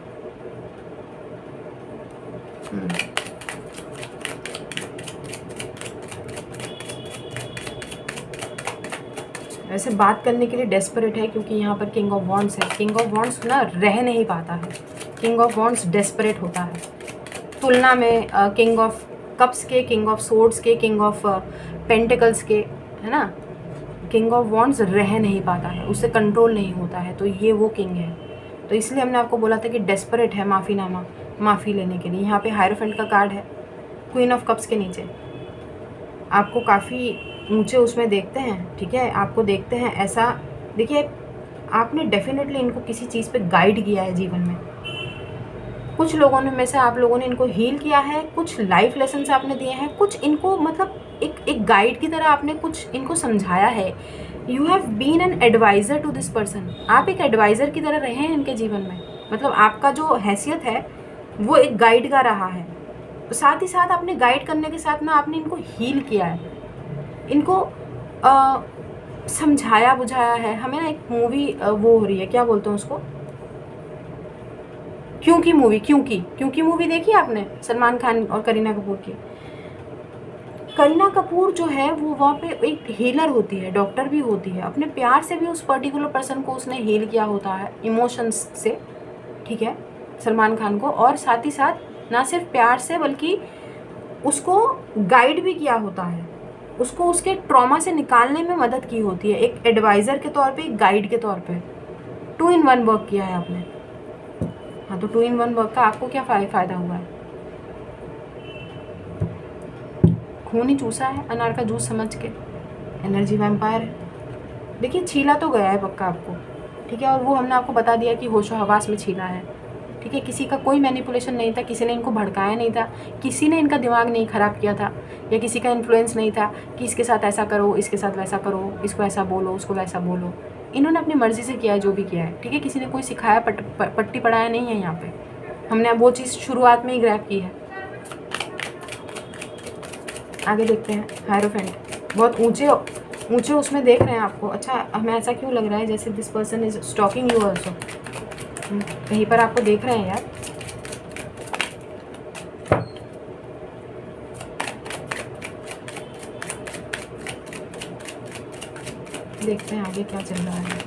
[SPEAKER 1] वैसे बात करने के लिए डेस्परेट है, क्योंकि यहाँ पर किंग ऑफ वॉन्ड्स है। किंग ऑफ वॉन्ड्स ना रह नहीं पाता है, किंग ऑफ वॉन्ड्स डेस्परेट होता है, तुलना में किंग ऑफ कप्स के, किंग ऑफ सोर्ड्स के, किंग ऑफ पेंटिकल्स के, है ना। किंग ऑफ वॉन्ड्स रह नहीं पाता है, उससे कंट्रोल नहीं होता है, तो ये वो किंग है। तो इसलिए हमने आपको बोला था कि डेस्परेट है माफ़ी लेने के लिए। यहाँ पे हायरोफेंट का कार्ड है, क्वीन ऑफ कप्स के नीचे। आपको काफ़ी ऊंचे उसमें देखते हैं, ठीक है, आपको देखते हैं ऐसा। देखिए, आपने डेफिनेटली इनको किसी चीज़ पे गाइड किया है जीवन में। कुछ लोगों ने में से आप लोगों ने इनको हील किया है, कुछ लाइफ लेसन आपने दिए हैं, कुछ इनको मतलब एक गाइड की तरह आपने कुछ इनको समझाया है। You have been an adviser to this person. आप एक एडवाइज़र की तरह रहे हैं इनके जीवन में, मतलब आपका जो हैसियत है वो एक गाइड का रहा है। साथ ही साथ आपने गाइड करने के साथ ना आपने इनको हील किया है, इनको समझाया बुझाया है। हमें ना एक मूवी वो हो रही है, क्या बोलते हैं उसको, क्योंकि मूवी देखी आपने, सलमान खान और करीना कपूर की। करीना कपूर जो है वो वहाँ पे एक हीलर होती है, डॉक्टर भी होती है। अपने प्यार से भी उस पर्टिकुलर पर्सन को उसने हील किया होता है, इमोशंस से, ठीक है, सलमान खान को। और साथ ही साथ ना सिर्फ प्यार से बल्कि उसको गाइड भी किया होता है। उसको उसके ट्रॉमा से निकालने में मदद की होती है, एक एडवाइज़र के तौर पे, एक गाइड के तौर पे। 2 इन 1 वर्क किया है आपने। हाँ, तो 2 इन 1 वर्क का आपको क्या फ़ायदा हुआ है? खून ही चूसा है अनार का जूस समझ के, एनर्जी वैम्पायर है। देखिए छीला तो गया है पक्का आपको, ठीक है, और वो हमने आपको बता दिया कि होशो हवास में छीला है, ठीक है। किसी का कोई मैनिपुलेशन नहीं था, किसी ने इनको भड़काया नहीं था, किसी ने इनका दिमाग नहीं ख़राब किया था, या किसी का इन्फ्लुएंस नहीं था कि इसके साथ ऐसा करो, इसके साथ वैसा करो, इसको ऐसा बोलो, उसको वैसा बोलो। इन्होंने अपनी मर्ज़ी से किया है जो भी किया है, ठीक है। किसी ने कोई सिखाया पट्टी पढ़ाया नहीं है यहाँ पे। हमने अब वो चीज़ शुरुआत में ही ग्रैब की है। आगे देखते हैं। हायरोफेंट बहुत ऊंचे ऊंचे उसमें देख रहे हैं आपको। अच्छा, हमें ऐसा क्यों लग रहा है जैसे this person is stalking you also, कहीं पर आपको देख रहे हैं यार। देखते हैं आगे क्या चल रहा है।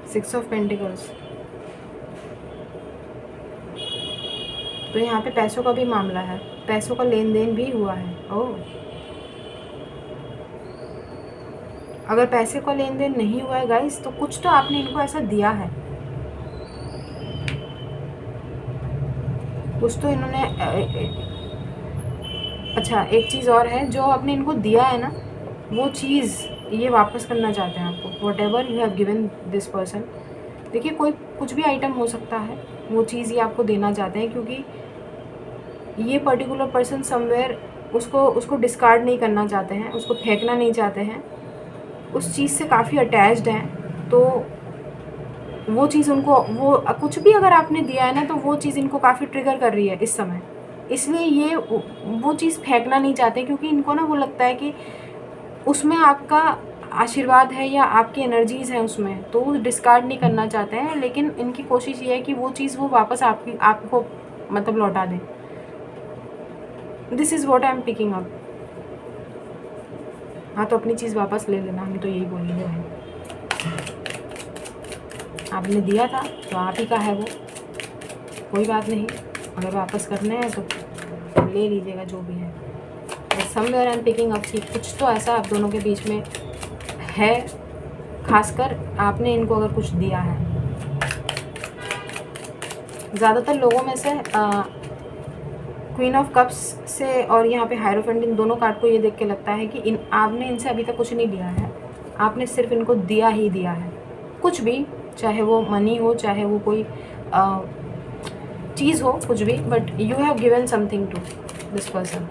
[SPEAKER 1] सिक्स ऑफ पेंटिकल्स, तो यहाँ पे पैसों का भी मामला है, पैसों का लेन देन भी हुआ है। ओह, अगर पैसे का लेन देन नहीं हुआ है गाइस, तो कुछ तो आपने इनको ऐसा दिया है, कुछ तो इन्होंने अच्छा, एक चीज़ और है, जो आपने इनको दिया है ना, वो चीज़ ये वापस करना चाहते हैं आपको। What ever you have given this person, देखिए कोई कुछ भी आइटम हो सकता है, वो चीज़ ये आपको देना चाहते हैं, क्योंकि ये पर्टिकुलर पर्सन समवेयर उसको डिस्कार्ड नहीं करना चाहते हैं, उसको फेंकना नहीं चाहते हैं, उस चीज़ से काफ़ी अटैच्ड हैं। तो वो चीज़ उनको, वो कुछ भी अगर आपने दिया है ना, तो वो चीज़ इनको काफ़ी ट्रिगर कर रही है इस समय, इसलिए ये वो चीज़ फेंकना नहीं चाहते, क्योंकि इनको ना वो लगता है कि उसमें आपका आशीर्वाद है या आपकी एनर्जीज़ हैं उसमें, तो वो डिस्कार्ड नहीं करना चाहते हैं। लेकिन इनकी कोशिश ये है कि वो चीज़ वो वापस आपको मतलब लौटा दें। This is what I am picking up. हाँ, तो अपनी चीज़ वापस ले लेना, हम तो यही बोलेंगे भाई। आपने दिया था तो आप ही का है वो, कोई बात नहीं, अगर वापस करने हैं तो ले लीजिएगा जो भी है। Somewhere I am picking up कि कुछ तो ऐसा आप दोनों के बीच में है, खासकर आपने इनको अगर कुछ दिया है। ज़्यादातर लोगों में से क्वीन ऑफ कप्स से और यहाँ पे हायरोफेंट, इन दोनों कार्ड को ये देख के लगता है कि आपने इनसे अभी तक कुछ नहीं लिया है, आपने सिर्फ इनको दिया ही दिया है, कुछ भी, चाहे वो मनी हो, चाहे वो कोई चीज़ हो, कुछ भी, but you have given something to this person.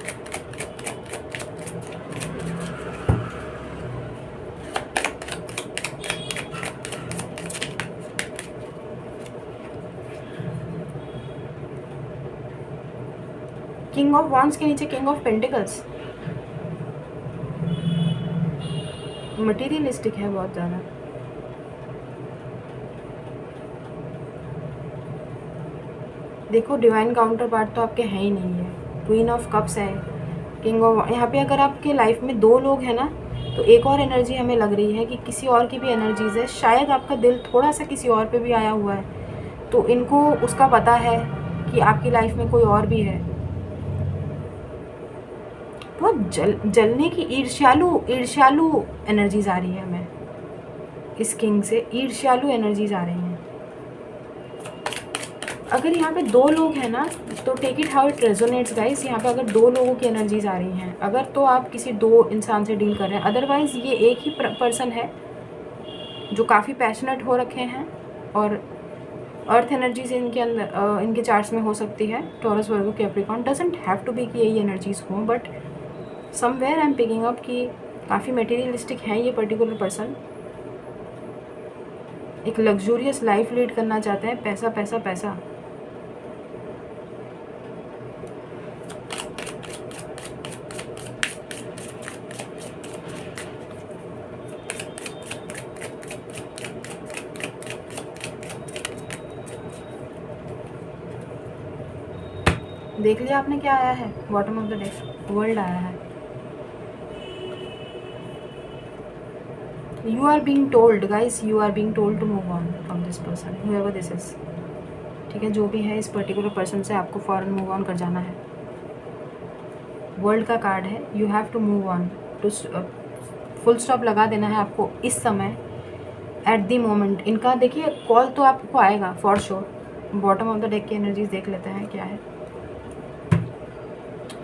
[SPEAKER 1] King of wands के नीचे किंग ऑफ पेंटिकल्स, मटीरियलिस्टिक है बहुत ज़्यादा। देखो डिवाइन काउंटर पार्ट तो आपके हैं ही नहीं है, क्वीन ऑफ कप्स है, किंग ऑफ, यहाँ पे अगर आपके लाइफ में 2 लोग हैं ना, तो एक और एनर्जी हमें लग रही है कि किसी और की भी एनर्जीज़ है, शायद आपका दिल थोड़ा सा किसी और पे भी आया हुआ है, तो इनको उसका पता है कि आपकी लाइफ में कोई और भी है। बहुत जलने की ईर्ष्यालु एनर्जीज आ रही है हमें इस किंग से, ईर्ष्यालु एनर्जीज आ रही हैं। अगर यहाँ पे 2 लोग हैं ना, तो take it how it resonates guys. यहाँ पे अगर 2 लोगों की एनर्जीज आ रही हैं, अगर तो आप किसी 2 इंसान से डील कर रहे हैं, अदरवाइज़ ये एक ही पर्सन है जो काफ़ी पैशनेट हो रखे हैं, और अर्थ एनर्जीज इनके अंदर इनके चार्ट्स में हो सकती है। Taurus, Virgo, Capricorn, doesn't have to be कि यही एनर्जीज हों, but somewhere I am picking up कि काफ़ी मटेरियलिस्टिक हैं ये पर्टिकुलर पर्सन, एक लग्जूरियस लाइफ लीड करना चाहते हैं, पैसा पैसा पैसा। देख लिया आपने क्या आया है, bottom of the deck world आया है। You are being told guys, you are being told to move on from this person, whoever this is. ठीक है, जो भी है इस पर्टिकुलर पर्सन से आपको फ़ौरन मूव ऑन कर जाना है। वर्ल्ड का कार्ड है, you have to move on, to full stop लगा देना है आपको इस समय, एट द मोमेंट। इनका देखिए कॉल तो आपको आएगा for sure. Bottom of the deck की एनर्जीज देख लेते हैं क्या है।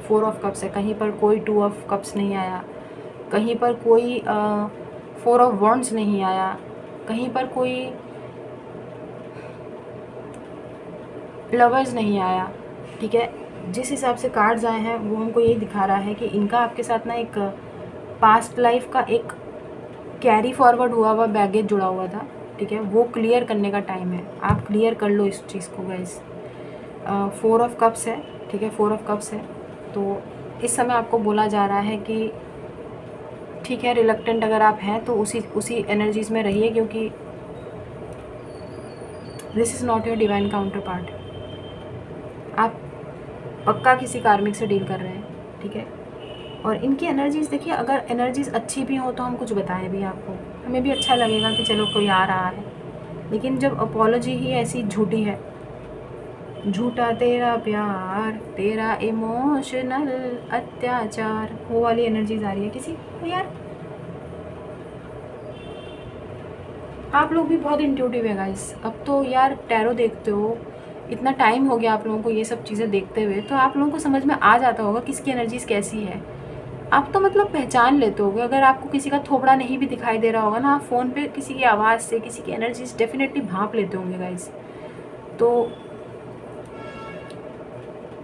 [SPEAKER 1] 4 ऑफ कप्स है, कहीं पर कोई 2 ऑफ कप्स नहीं आया, कहीं पर कोई 4 ऑफ वॉन्ड्स नहीं आया, कहीं पर कोई लवर्स नहीं आया। ठीक है, जिस हिसाब से कार्ड्स आए हैं वो हमको यही दिखा रहा है कि इनका आपके साथ ना एक पास्ट लाइफ का एक कैरी फॉरवर्ड हुआ हुआ बैगेज जुड़ा हुआ था। ठीक है, वो क्लियर करने का टाइम है, आप क्लियर कर लो इस चीज़ को गाइस। 4 ऑफ कप्स है, ठीक है, 4 ऑफ कप्स है। तो इस समय आपको बोला जा रहा है कि ठीक है, रिलक्टेंट अगर आप हैं तो उसी एनर्जीज़ में रहिए, क्योंकि this is not your divine counter part. आप पक्का किसी कार्मिक से डील कर रहे हैं। ठीक है, और इनकी एनर्जीज़ देखिए, अगर एनर्जीज़ अच्छी भी हो तो हम कुछ बताएं भी आपको, हमें भी अच्छा लगेगा कि चलो कोई आ रहा है। लेकिन जब अपॉलोजी ही ऐसी झूठी है, झूठा तेरा प्यार, तेरा इमोशनल अत्याचार, वो वाली एनर्जीज आ रही है किसी को यार। आप लोग भी बहुत इंट्यूटिव है गाइस। अब तो यार टैरो देखते हो, इतना टाइम हो गया आप लोगों को ये सब चीज़ें देखते हुए, तो आप लोगों को समझ में आ जाता होगा किसकी एनर्जीज कैसी है। आप तो मतलब पहचान लेते होगे। अगर आपको किसी का थोबड़ा नहीं भी दिखाई दे रहा होगा ना, आप फ़ोन पे किसी की आवाज़ से किसी की एनर्जीज डेफिनेटली भांप लेते होंगे गाइस। तो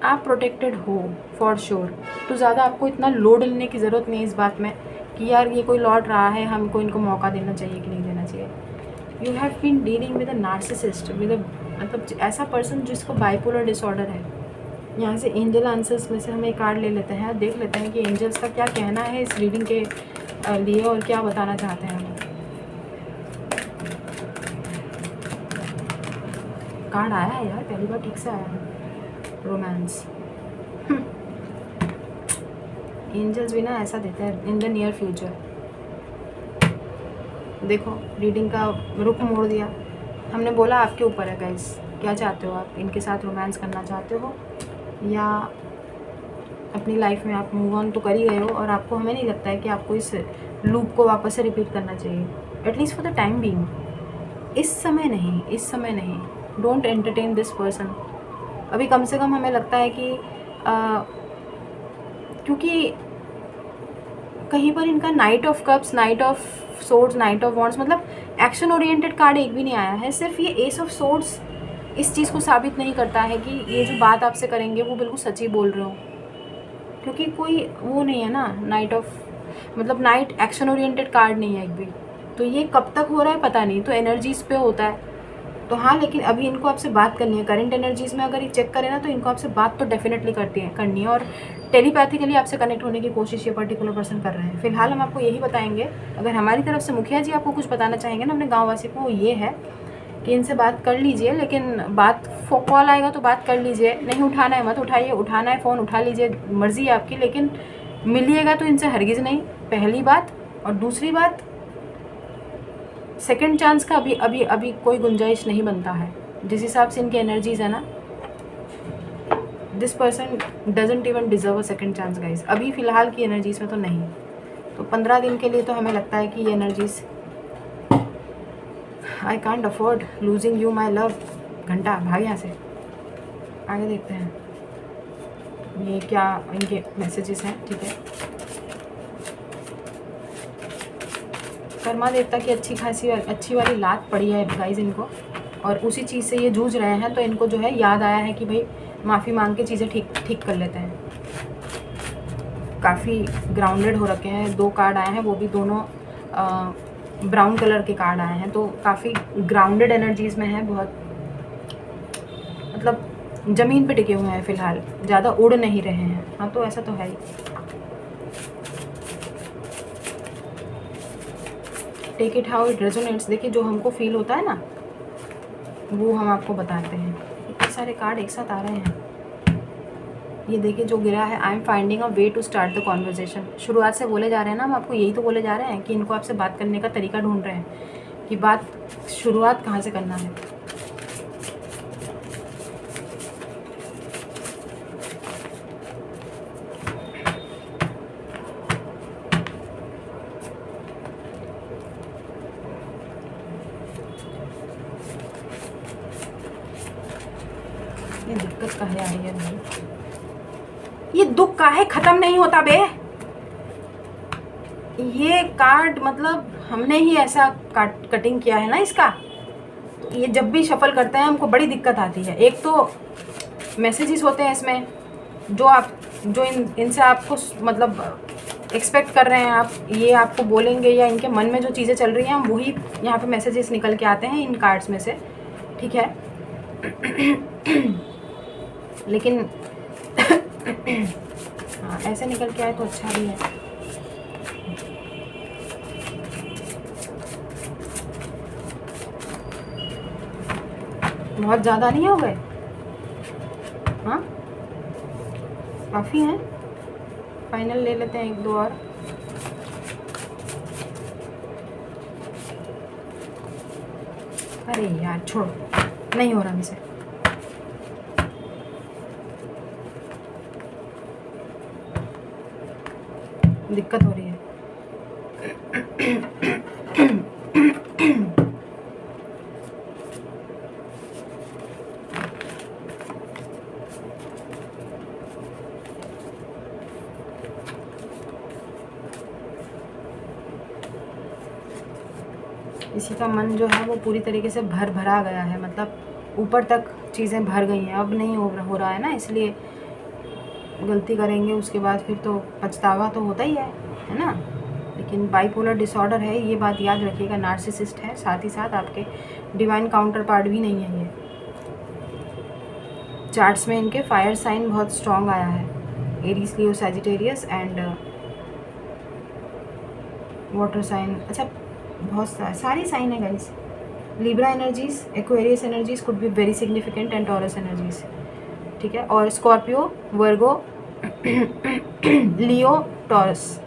[SPEAKER 1] आप प्रोटेक्टेड हो फॉर श्योर। तो ज़्यादा आपको इतना लोड लेने की ज़रूरत नहीं है इस बात में कि यार ये कोई लौट रहा है, हमको इनको मौका देना चाहिए कि नहीं देना चाहिए। You have been dealing with a narcissist, with मतलब ऐसा पर्सन जिसको बाइपोलर डिसऑर्डर है। यहाँ से एंजल आंसर्स में से हम एक कार्ड ले लेते हैं, देख लेते हैं कि एंजल्स का क्या कहना है इस रीडिंग के लिए और क्या बताना चाहते हैं हम। कार्ड आया है यार, पहली बार ठीक से आया है, रोमांस। एंजल्स भी ना ऐसा देते हैं इन द नियर फ्यूचर। देखो रीडिंग का रुख मोड़ दिया। हमने बोला आपके ऊपर है गाइस, क्या चाहते हो आप, इनके साथ रोमांस करना चाहते हो या अपनी लाइफ में आप मूव ऑन तो कर ही गए हो, और आपको, हमें नहीं लगता है कि आपको इस लूप को वापस से रिपीट करना चाहिए, at least for the time being. इस समय नहीं, इस समय नहीं। Don't entertain this person. अभी कम से कम हमें लगता है कि क्योंकि कहीं पर इनका night of cups, night of swords, night of wands, मतलब एक्शन ओरिएंटेड कार्ड एक भी नहीं आया है। सिर्फ ये एस ऑफ सोर्ड्स इस चीज़ को साबित नहीं करता है कि ये जो बात आपसे करेंगे वो बिल्कुल सच्ची बोल रहे हो, क्योंकि कोई वो नहीं है ना, नाइट ऑफ मतलब नाइट एक्शन ओरिएंटेड कार्ड नहीं है एक भी। तो ये कब तक हो रहा है पता नहीं, तो एनर्जीज़ पे होता है। तो हाँ, लेकिन अभी इनको आपसे बात करनी है। करंट एनर्जीज़ में अगर ये चेक करें ना, तो इनको आपसे बात तो डेफिनेटली करनी है, और टेलीपैथिकली आपसे कनेक्ट होने की कोशिश ये पर्टिकुलर पर्सन कर रहे हैं। फिलहाल हम आपको यही बताएंगे। अगर हमारी तरफ से मुखिया जी आपको कुछ बताना चाहेंगे ना अपने गाँव वासी को, ये है कि इनसे बात कर लीजिए, लेकिन बात कॉल आएगा तो बात कर लीजिए, नहीं उठाना है मत उठाइए, उठाना है फ़ोन उठा लीजिए, मर्ज़ी है आपकी, लेकिन मिलिएगा तो इनसे हरगिज़ नहीं, पहली बात। और दूसरी बात, सेकंड चांस का अभी कोई गुंजाइश नहीं बनता है। जिस हिसाब से इनकी एनर्जीज़ है ना, this person doesn't even deserve a second chance guys. अभी फ़िलहाल की एनर्जीज़ में तो नहीं। तो 15 दिन के लिए तो हमें लगता है कि ये energies, I can't afford losing you my love. घंटा भाग यहाँ से, आगे देखते हैं ये क्या इनके मैसेजेस हैं। ठीक है, कर्मा देवता की अच्छी वाली लात पड़ी है गाइज इनको, और उसी चीज़ से ये जूझ रहे हैं। तो इनको जो है याद आया है कि भाई माफ़ी मांग के चीज़ें ठीक कर लेते हैं। काफ़ी ग्राउंडेड हो रखे हैं। 2 कार्ड आए हैं, वो भी दोनों ब्राउन कलर के कार्ड आए हैं, तो काफ़ी ग्राउंडेड एनर्जीज़ में है, बहुत मतलब ज़मीन पे टिके हुए हैं फ़िलहाल, ज़्यादा उड़ नहीं रहे हैं। हाँ, तो ऐसा तो है ही। Take it how it resonates. देखिए जो हमको फील होता है ना, वो हम आपको बताते हैं। इतने सारे कार्ड एक साथ आ रहे हैं, ये देखिए जो गिरा है, I am finding a way to start the conversation. शुरुआत से बोले जा रहे हैं ना, हम आपको यही तो बोले जा रहे हैं कि इनको आपसे बात करने का तरीका ढूंढ रहे हैं कि बात शुरुआत कहाँ से करना है। ये दिक्कत काहे आ रही है भाई, ये दुख काहे खत्म नहीं होता बे। ये कार्ड मतलब हमने ही ऐसा कटिंग किया है ना इसका, तो ये जब भी शफल करते हैं हमको बड़ी दिक्कत आती है। एक तो मैसेजेस होते हैं इसमें जो इनसे आपको मतलब एक्सपेक्ट कर रहे हैं आप, ये आपको बोलेंगे या इनके मन में जो चीज़ें चल रही हैं वही यहाँ पे मैसेजेस निकल के आते हैं इन कार्ड्स में से, ठीक है। लेकिन हाँ ऐसे निकल के आए तो अच्छा भी है। बहुत ज़्यादा नहीं हो गए? हाँ काफ़ी हैं, फाइनल ले लेते हैं एक दो और। अरे यार छोड़ो, नहीं हो रहा मुझसे। दिक्कत हो रही है। इसी का मन जो है वो पूरी तरीके से भरा गया है, मतलब ऊपर तक चीज़ें भर गई हैं, अब नहीं हो रहा है ना, इसलिए गलती करेंगे उसके बाद फिर तो पछतावा तो होता ही है ना। लेकिन बाइपोलर डिसऑर्डर है, ये बात याद रखिएगा, नार्सिसिस्ट है, साथ ही साथ आपके डिवाइन काउंटर पार्ट भी नहीं है। ये चार्ट्स में इनके फायर साइन बहुत स्ट्रॉन्ग आया है, Aries, Leo, Sagittarius and water sign. अच्छा बहुत सारी साइन है guys. Libra energies, Aquarius energies could be very significant and Taurus energies, ठीक है। और Scorpio, Virgo, Leo, Taurus.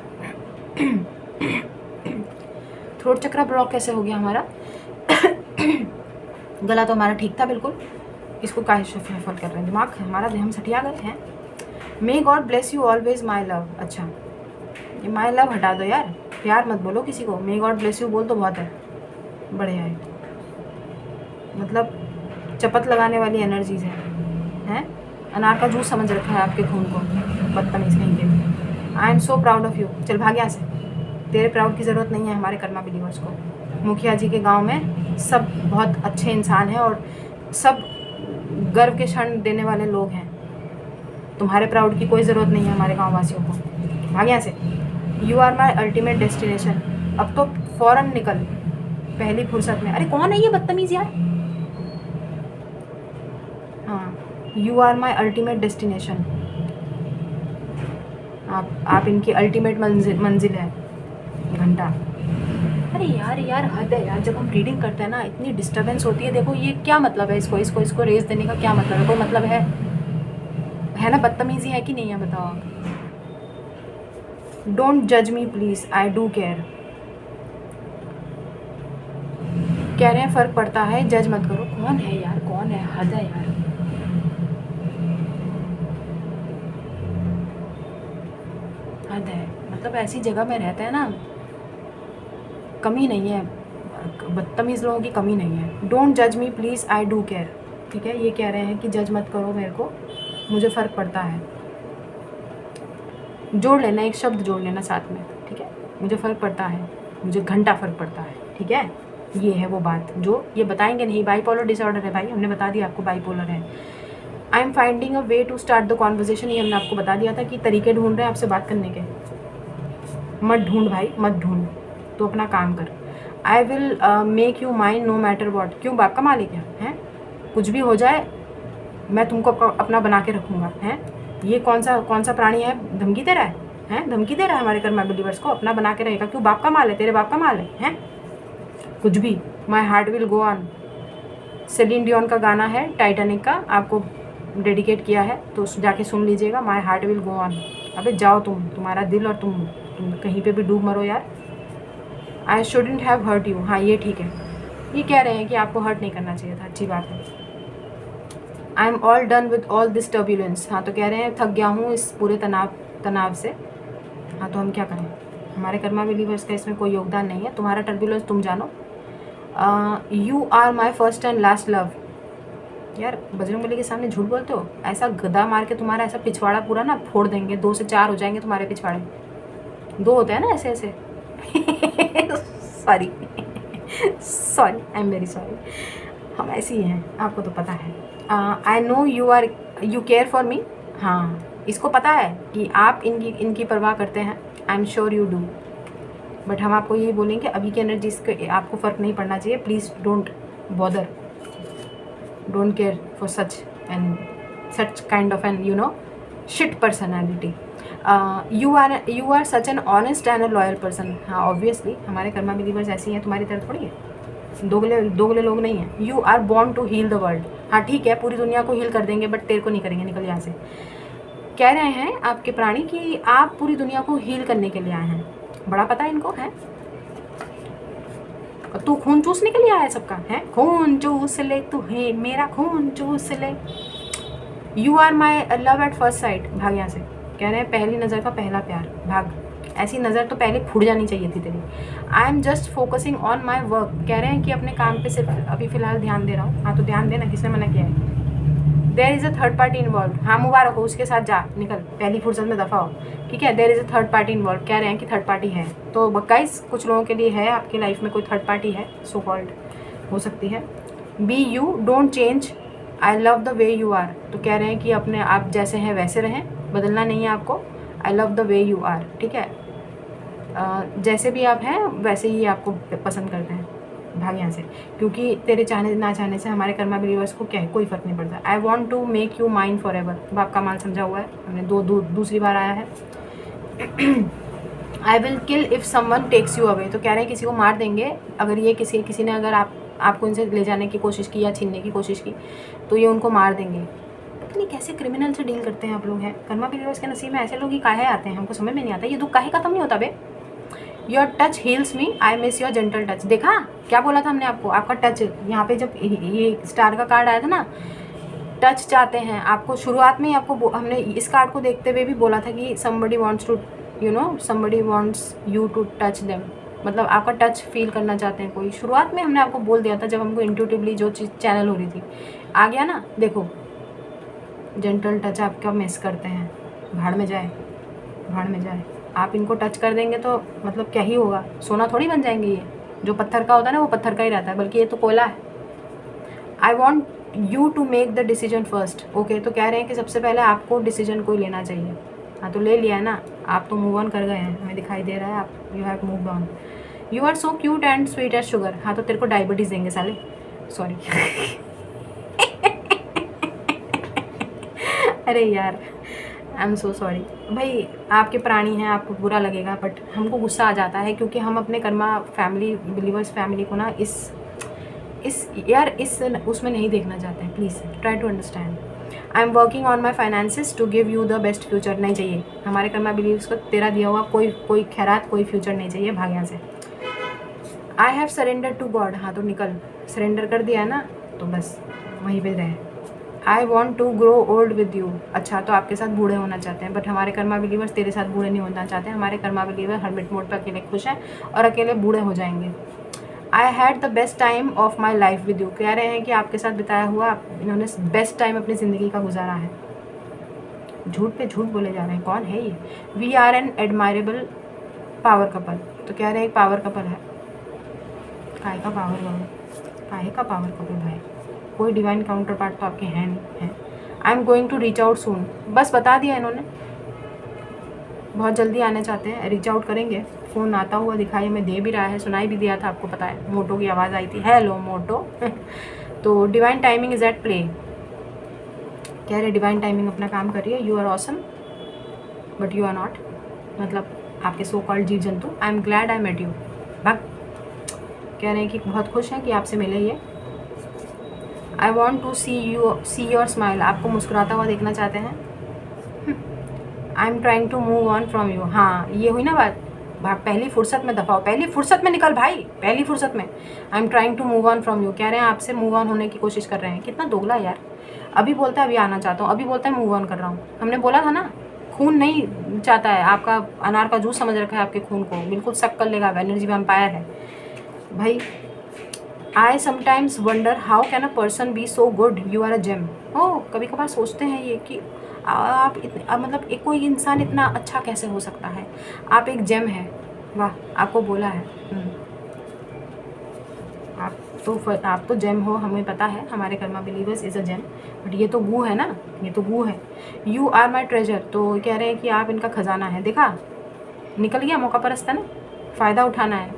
[SPEAKER 1] Throat chakra block कैसे हो गया हमारा? गला तो हमारा ठीक था बिल्कुल, इसको काहे सफल कर रहे हैं, दिमाग हमारा हम सटिया गए हैं। May God bless you always my love. अच्छा ये माई लव हटा दो यार, प्यार मत बोलो किसी को, मे गॉड ब्लेस यू बोल तो बहुत है, बढ़िया है। मतलब चपत लगाने वाली एनर्जीज हैं। अनार का जूस समझ रखा है आपके खून को, बदतमीज कहीं के। I am so proud of you. चल भाग यहाँ से, तेरे प्राउड की ज़रूरत नहीं है हमारे कर्मा बिलीवर्स को। मुखिया जी के गांव में सब बहुत अच्छे इंसान हैं और सब गर्व के क्षण देने वाले लोग हैं। तुम्हारे प्राउड की कोई ज़रूरत नहीं है हमारे गाँव वासियों को, भाग यहाँ से। You are my ultimate destination. अब तो फ़ौरन निकल पहली फुर्सत में। अरे कौन है ये बदतमीज़ यार? हाँ, you are my ultimate destination. आप इनकी अल्टीमेट मंजिल है, घंटा। अरे यार हद है यार, जब हम रीडिंग करते हैं ना इतनी डिस्टर्बेंस होती है। देखो ये क्या मतलब है, इसको रेस देने का क्या मतलब है? कोई मतलब है ना? बदतमीजी है कि नहीं है बताओ आप। डोंट जज me please, I do care. कह रहे हैं फ़र्क पड़ता है, जज मत करो। कौन है यार, कौन है? हद है यार, हद है। मतलब ऐसी जगह में रहते हैं ना, कमी नहीं है, बदतमीज़ लोगों की कमी नहीं है। डोंट जज me please, I do care, ठीक है। ये कह रहे हैं कि जज मत करो मेरे को, मुझे फ़र्क पड़ता है। जोड़ लेना, एक शब्द जोड़ लेना साथ में, ठीक है। मुझे फ़र्क पड़ता है, मुझे घंटा फ़र्क पड़ता है, ठीक है। ये है वो बात जो ये बताएंगे नहीं। बाइपोलर डिसऑर्डर है भाई, हमने बता दिया आपको बाइपोलर है। I am finding a way to start the conversation, ये हमने आपको बता दिया था कि तरीके ढूंढ रहे हैं आपसे बात करने के। मत ढूंढ भाई, मत ढूंढ, तो अपना काम कर। I will make you mine no matter what. क्यों, बाप का मालिक है? कुछ भी हो जाए मैं तुमको अपना बना के रखूँगा, हैं? ये कौन सा प्राणी है धमकी दे रहा है? धमकी दे रहा है हमारे कर्मा बिलीवर्स को, अपना बना के रहेगा। क्यों, बाप का माल है, तेरे बाप का माल है? कुछ भी। My heart will go on, Celine Dion का गाना है टाइटैनिक का, आपको डेडिकेट किया है, तो जाके सुन लीजिएगा। माई हार्ट विल गो ऑन। अबे जाओ तुम्हारा दिल, और तुम कहीं पे भी डूब मरो यार। I shouldn't have hurt you. हाँ ये ठीक है, ये कह रहे हैं कि आपको हर्ट नहीं करना चाहिए था, अच्छी बात है। I am all done with all this turbulence. हाँ तो कह रहे हैं थक गया हूँ इस पूरे तनाव से। हाँ तो हम क्या करें, हमारे कर्मा बिलीवर्स का इसमें कोई योगदान नहीं है। तुम्हारा टर्बुलेंस तुम जानो। You are my first and last love. यार बजरंगबली के सामने झूठ बोलते हो, ऐसा गदा मार के तुम्हारा ऐसा पिछवाड़ा पूरा ना फोड़ देंगे, 2 से 4 हो जाएंगे तुम्हारे पिछवाड़े। 2 होते हैं ना ऐसे ऐसे। Sorry sorry, I am very sorry. हम ऐसे ही हैं, आपको तो पता है। I know you care for me. हाँ इसको पता है कि आप इनकी परवाह करते हैं। I am sure you do. But हम आपको यही बोलेंगे अभी की एनर्जीज के आपको फ़र्क नहीं पड़ना चाहिए। Please don't bother, don't care for such kind of an shit personality. You are such an honest and a loyal person. हाँ ऑब्वियसली हमारे कर्मा बिलीवर्स ऐसी हैं, तुम्हारी तरह थोड़ी है, दोगले लोग नहीं हैं। You are born to heal the world. हाँ ठीक है, पूरी दुनिया को हील कर देंगे, बट तेरे को नहीं करेंगे, निकल यहाँ से। कह रहे हैं आपके प्राणी कि आप पूरी दुनिया को हील करने के लिए आए हैं। बड़ा पता है इनको है। तू खून चूसने के लिए आया है सबका, है खून चूस ले, तू है मेरा खून चूस ले। You are my love at first sight. भाग यहाँ से। कह रहे हैं पहली नज़र का पहला प्यार। भाग, ऐसी नज़र तो पहले फूट जानी चाहिए थी तेरी। I am just focusing on my work. कह रहे हैं कि अपने काम पे सिर्फ अभी फ़िलहाल ध्यान दे रहा हूँ। हाँ तो ध्यान देना, किसने मना किया है। There is a third party involve. हाँ मुबारक हो, उसके साथ जा, निकल, पहली फुर्सत में दफ़ा हो। ठीक है, there is a third party involve. कह रहे हैं कि थर्ड पार्टी है। तो गाइस कुछ लोगों के लिए है, आपकी लाइफ में कोई थर्ड पार्टी है, सो कॉल्ड हो सकती है। Be you, don't change, I love the way you are. तो कह रहे हैं कि अपने आप जैसे हैं वैसे रहें, बदलना नहीं है आपको। I love the way you are. ठीक है, जैसे भी आप हैं वैसे ही आपको पसंद करते हैं। भाग यहाँ से, क्योंकि तेरे चाहने ना चाहने से हमारे कर्मा बिलीवर्स को क्या है, कोई फ़र्क नहीं पड़ता। I want to make you mine forever. बाप का माल समझा हुआ है हमने, दूसरी बार आया है। I will kill if someone takes you away. तो कह रहे हैं किसी को मार देंगे अगर ये किसी ने अगर आपको इनसे ले जाने की कोशिश की या छीनने की कोशिश की, तो ये उनको मार देंगे। पता नहीं कैसे क्रिमिनल से डील करते हैं आप लोग हैं। कर्मा बिलीवर्स के नसीब में ऐसे लोग ही काहे आते हैं, हमको समझ में नहीं आता। ये दुख काहे खत्म नहीं होता बे। Your touch heals me, I miss your gentle touch. देखा क्या बोला था हमने आपको, आपका टच यहाँ पे जब ये स्टार का कार्ड आया था ना, टच चाहते हैं आपको। शुरुआत में ही आपको हमने इस कार्ड को देखते हुए भी बोला था कि somebody wants to somebody wants you to touch them, मतलब आपका टच फील करना चाहते हैं कोई। शुरुआत में हमने आपको बोल दिया था जब हमको इंट्यूटिवली जो चीज़ चैनल हो रही थी, आ गया ना। देखो जेंटल टच आपका मिस करते हैं, भाड़ में जाए, भाड़ में जाए। आप इनको टच कर देंगे तो मतलब क्या ही होगा, सोना थोड़ी बन जाएंगे। ये जो पत्थर का होता है ना वो पत्थर का ही रहता है, बल्कि ये तो कोयला है। I want you to make the decision first. Okay, तो कह रहे हैं कि सबसे पहले आपको डिसीजन कोई लेना चाहिए। हाँ तो ले लिया है ना, आप तो मूव ऑन कर गए हैं, हमें दिखाई दे रहा है आप you have move on. You are so cute and sweet as sugar. हाँ तो तेरे को डायबिटीज़ देंगे साले, सॉरी। अरे यार आई एम सो सॉरी भाई, आपके प्राणी हैं, आपको बुरा लगेगा, बट हमको गुस्सा आ जाता है क्योंकि हम अपने कर्मा फैमिली बिलीवर्स फैमिली को ना इस उसमें नहीं देखना चाहते हैं। Please try to understand. I am working on my finances to give you the best future. नहीं चाहिए हमारे कर्मा बिलीव्स को तेरा दिया हुआ कोई खैरात, कोई फ्यूचर नहीं चाहिए, भाग यहाँ से। I have surrender to God. हाँ तो निकल, सरेंडर कर दिया है ना तो बस वहीं पे रहे। I want to grow old with you. अच्छा तो आपके साथ बूढ़े होना चाहते हैं, बट हमारे कर्मा बिलीवर्स तेरे साथ बूढ़े नहीं होना चाहते। हमारे कर्मा बिलीवर हर्मिट मोड पर अकेले खुश हैं और अकेले बूढ़े हो जाएंगे। I had the best time of my life with you. कह रहे हैं कि आपके साथ बिताया हुआ इन्होंने बेस्ट टाइम अपनी ज़िंदगी का गुजारा है। झूठ पे झूठ बोले जा रहे हैं, कौन है ये। We are an admirable power couple. तो कह रहे हैं एक पावर कपल है। काहे का पावर कपल, काहे का पावर कपल भाई, कोई डिवाइन काउंटर पार्ट तो आपके हैं नहीं है। I am going to reach out soon. बस बता दिया इन्होंने, बहुत जल्दी आने चाहते हैं, रीच आउट करेंगे। फ़ोन आता हुआ दिखाई हमें दे भी रहा है, सुनाई भी दिया था आपको पता है, मोटो की आवाज़ आई थी, हेलो मोटो। तो divine timing is at play. कह रहे डिवाइन टाइमिंग अपना काम कर रही है। You are awesome but you are not, मतलब आपके सो कॉल्ड जीव जंतु। I am glad I met you. भाग। कह रहे हैं कि बहुत खुश हैं कि आपसे मिले ये। I want to see your smile, आपको मुस्कुराता हुआ देखना चाहते हैं। I am trying to move on from you, हाँ ये हुई ना बात, पहली फुर्सत में दफाओ, पहली फुर्सत में निकल भाई, पहली फुर्सत में। I am trying to move on from you, कह रहे हैं आपसे मूव ऑन होने की कोशिश कर रहे हैं। कितना दोगला यार, अभी बोलता है अभी आना चाहता हूँ, अभी बोलता है मूव ऑन कर रहा हूँ। हमने बोला था ना खून नहीं चाहता है, आपका अनार का जूस समझ रखा है आपके खून को, बिल्कुल सक कर लेगा, एनर्जी वैम्पायर है भाई। I sometimes wonder how can a person be so good, you are a gem. ओ कभी कभार सोचते हैं ये कि आप मतलब एक कोई इंसान इतना अच्छा कैसे हो सकता है, आप एक जेम है। वाह, आपको बोला है आप तो जेम हो, हमें पता है, हमारे karma believers is a gem, but ये तो गू है ना, ये तो गू है। यू आर माई ट्रेजर, तो कह रहे हैं कि आप इनका खजाना है। देखा, निकल गया मौका परस्त है ना, फ़ायदा उठाना है,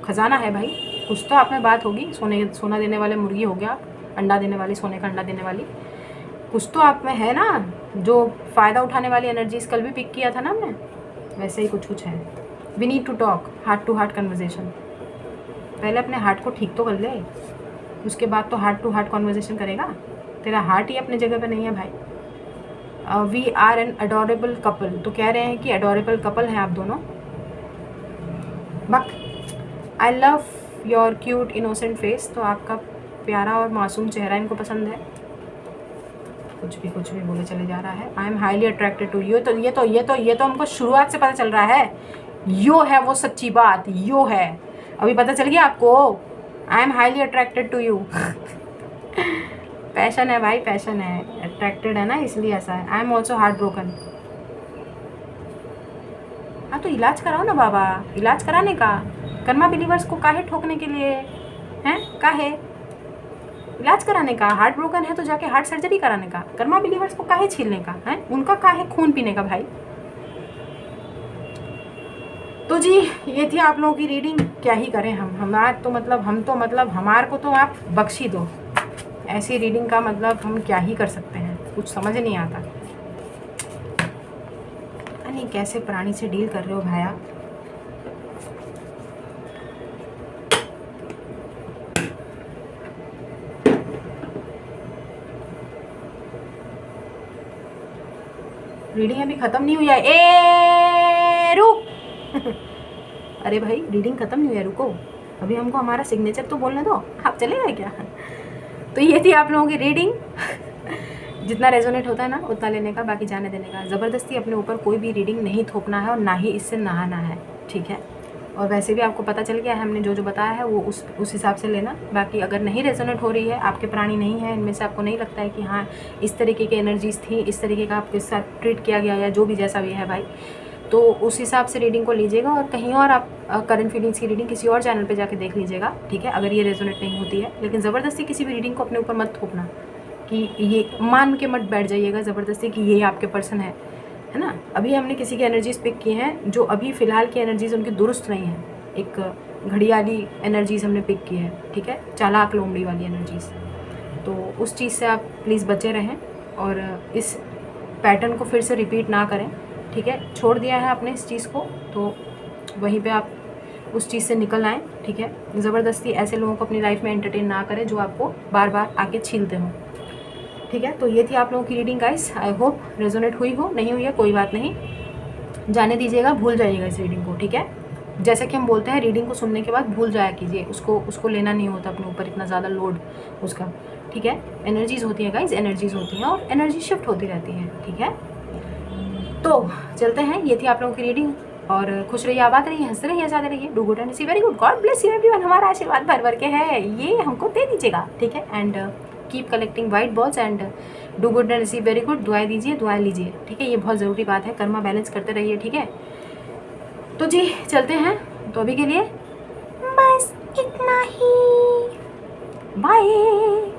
[SPEAKER 1] खजाना है भाई। कुछ तो आप में बात होगी, सोना देने वाले मुर्गी हो गया, अंडा देने वाली, सोने का अंडा देने वाली, कुछ तो आप में है ना, जो फ़ायदा उठाने वाली एनर्जीज कल भी पिक किया था ना हमने, वैसे ही कुछ है। We need to talk, heart to heart conversation. पहले अपने हार्ट को ठीक तो कर ले, उसके बाद तो हार्ट टू हार्ट कॉन्वर्जेशन करेगा। तेरा हार्ट ही अपने जगह पे नहीं है भाई। We are an adorable couple, तो कह रहे हैं कि अडोरेबल कपल हैं आप दोनों। But I love your cute innocent face, तो आपका प्यारा और मासूम चेहरा इनको पसंद है। कुछ भी बोले चले जा रहा है। I am highly attracted to you, तो ये तो हमको शुरुआत से पता चल रहा है, यो है वो सच्ची बात, यो है, अभी पता चल गया आपको। I am highly attracted to you. Passion है भाई, पैशन है, अट्रैक्टेड है ना, इसलिए ऐसा है। I am also heart broken. हाँ तो इलाज कराओ ना बाबा, इलाज कराने का, कर्मा बिलीवर्स को काहे ठोकने के लिए हैं, काहे इलाज कराने का। हार्ट ब्रोकन है तो जाके हार्ट सर्जरी कराने का, कर्मा बिलीवर्स को काहे छीलने का है, उनका काहे खून पीने का भाई। तो जी ये थी आप लोगों की रीडिंग, क्या ही करें हम तो मतलब हमारे को तो आप बख्शी दो, ऐसी रीडिंग का मतलब हम क्या ही कर सकते हैं, कुछ समझ नहीं आता। नहीं कैसे प्राणी से डील कर रहे हो भाई आप। रीडिंग अभी ख़त्म नहीं हुई है, ए रुक। अरे भाई रीडिंग ख़त्म नहीं हुई है, रुको, अभी हमको हमारा सिग्नेचर तो बोलने दो, आप चले गए क्या। तो ये थी आप लोगों की रीडिंग। जितना रेजोनेट होता है ना उतना लेने का, बाकी जाने देने का। ज़बरदस्ती अपने ऊपर कोई भी रीडिंग नहीं थोपना है और ना ही इससे नहाना है, ठीक है। और वैसे भी आपको पता चल गया है, हमने जो बताया है वो उस हिसाब से लेना। बाकी अगर नहीं रेजोनेट हो रही है, आपके प्राणी नहीं है इनमें से, आपको नहीं लगता है कि हाँ इस तरीके की एनर्जीज थी, इस तरीके का आपके साथ ट्रीट किया गया या जो भी जैसा भी है भाई, तो उस हिसाब से रीडिंग को लीजिएगा। और कहीं और आप करंट फीलिंग्स की रीडिंग किसी और चैनल पे जाके देख लीजिएगा, ठीक है, अगर ये रेजोनेट नहीं होती है। लेकिन ज़बरदस्ती किसी भी रीडिंग को अपने ऊपर मत थोपना, कि ये मान के मत बैठ जाइएगा ज़बरदस्ती कि ये आपके पर्सन है ना। अभी हमने किसी की एनर्जीज पिक की हैं जो अभी फ़िलहाल की एनर्जीज उनकी दुरुस्त नहीं है, एक घड़ियाली एनर्जीज हमने पिक की है, ठीक है, चालाक लोमड़ी वाली एनर्जीज। तो उस चीज़ से आप प्लीज़ बचे रहें और इस पैटर्न को फिर से रिपीट ना करें, ठीक है। छोड़ दिया है आपने इस चीज़ को, तो वहीं पे आप उस चीज़ से निकल आएँ, ठीक है। ज़बरदस्ती ऐसे लोगों को अपनी लाइफ में एंटरटेन ना करें जो आपको बार बार आके छीलते हों, ठीक है। तो ये थी आप लोगों की reading guys, I hope resonate हुई हो, नहीं हुई है कोई बात नहीं, जाने दीजिएगा, भूल जाइएगा इस रीडिंग को, ठीक है। जैसे कि हम बोलते हैं रीडिंग को सुनने के बाद भूल जाया कीजिए, उसको लेना नहीं होता अपने ऊपर इतना ज़्यादा लोड उसका, ठीक है। एनर्जीज़ होती हैं गाइस, एनर्जीज़ होती हैं और एनर्जी शिफ्ट होती रहती है, ठीक है। तो चलते हैं, ये थी आप लोगों की रीडिंग, और खुश रहिए, आबाद रहिए, हंसते रहिए, सादे रहिए, do good and see very good, God bless you everyone. हमारा आशीर्वाद भर भर के है, ये हमको दे दीजिएगा, ठीक है। And keep collecting white balls and do good and see very good, दुआएं दीजिए, दुआएं लीजिए, ठीक है, ये बहुत ज़रूरी बात है, कर्मा बैलेंस करते रहिए, ठीक है। तो जी चलते हैं, तो अभी के लिए बस इतना ही, बाय।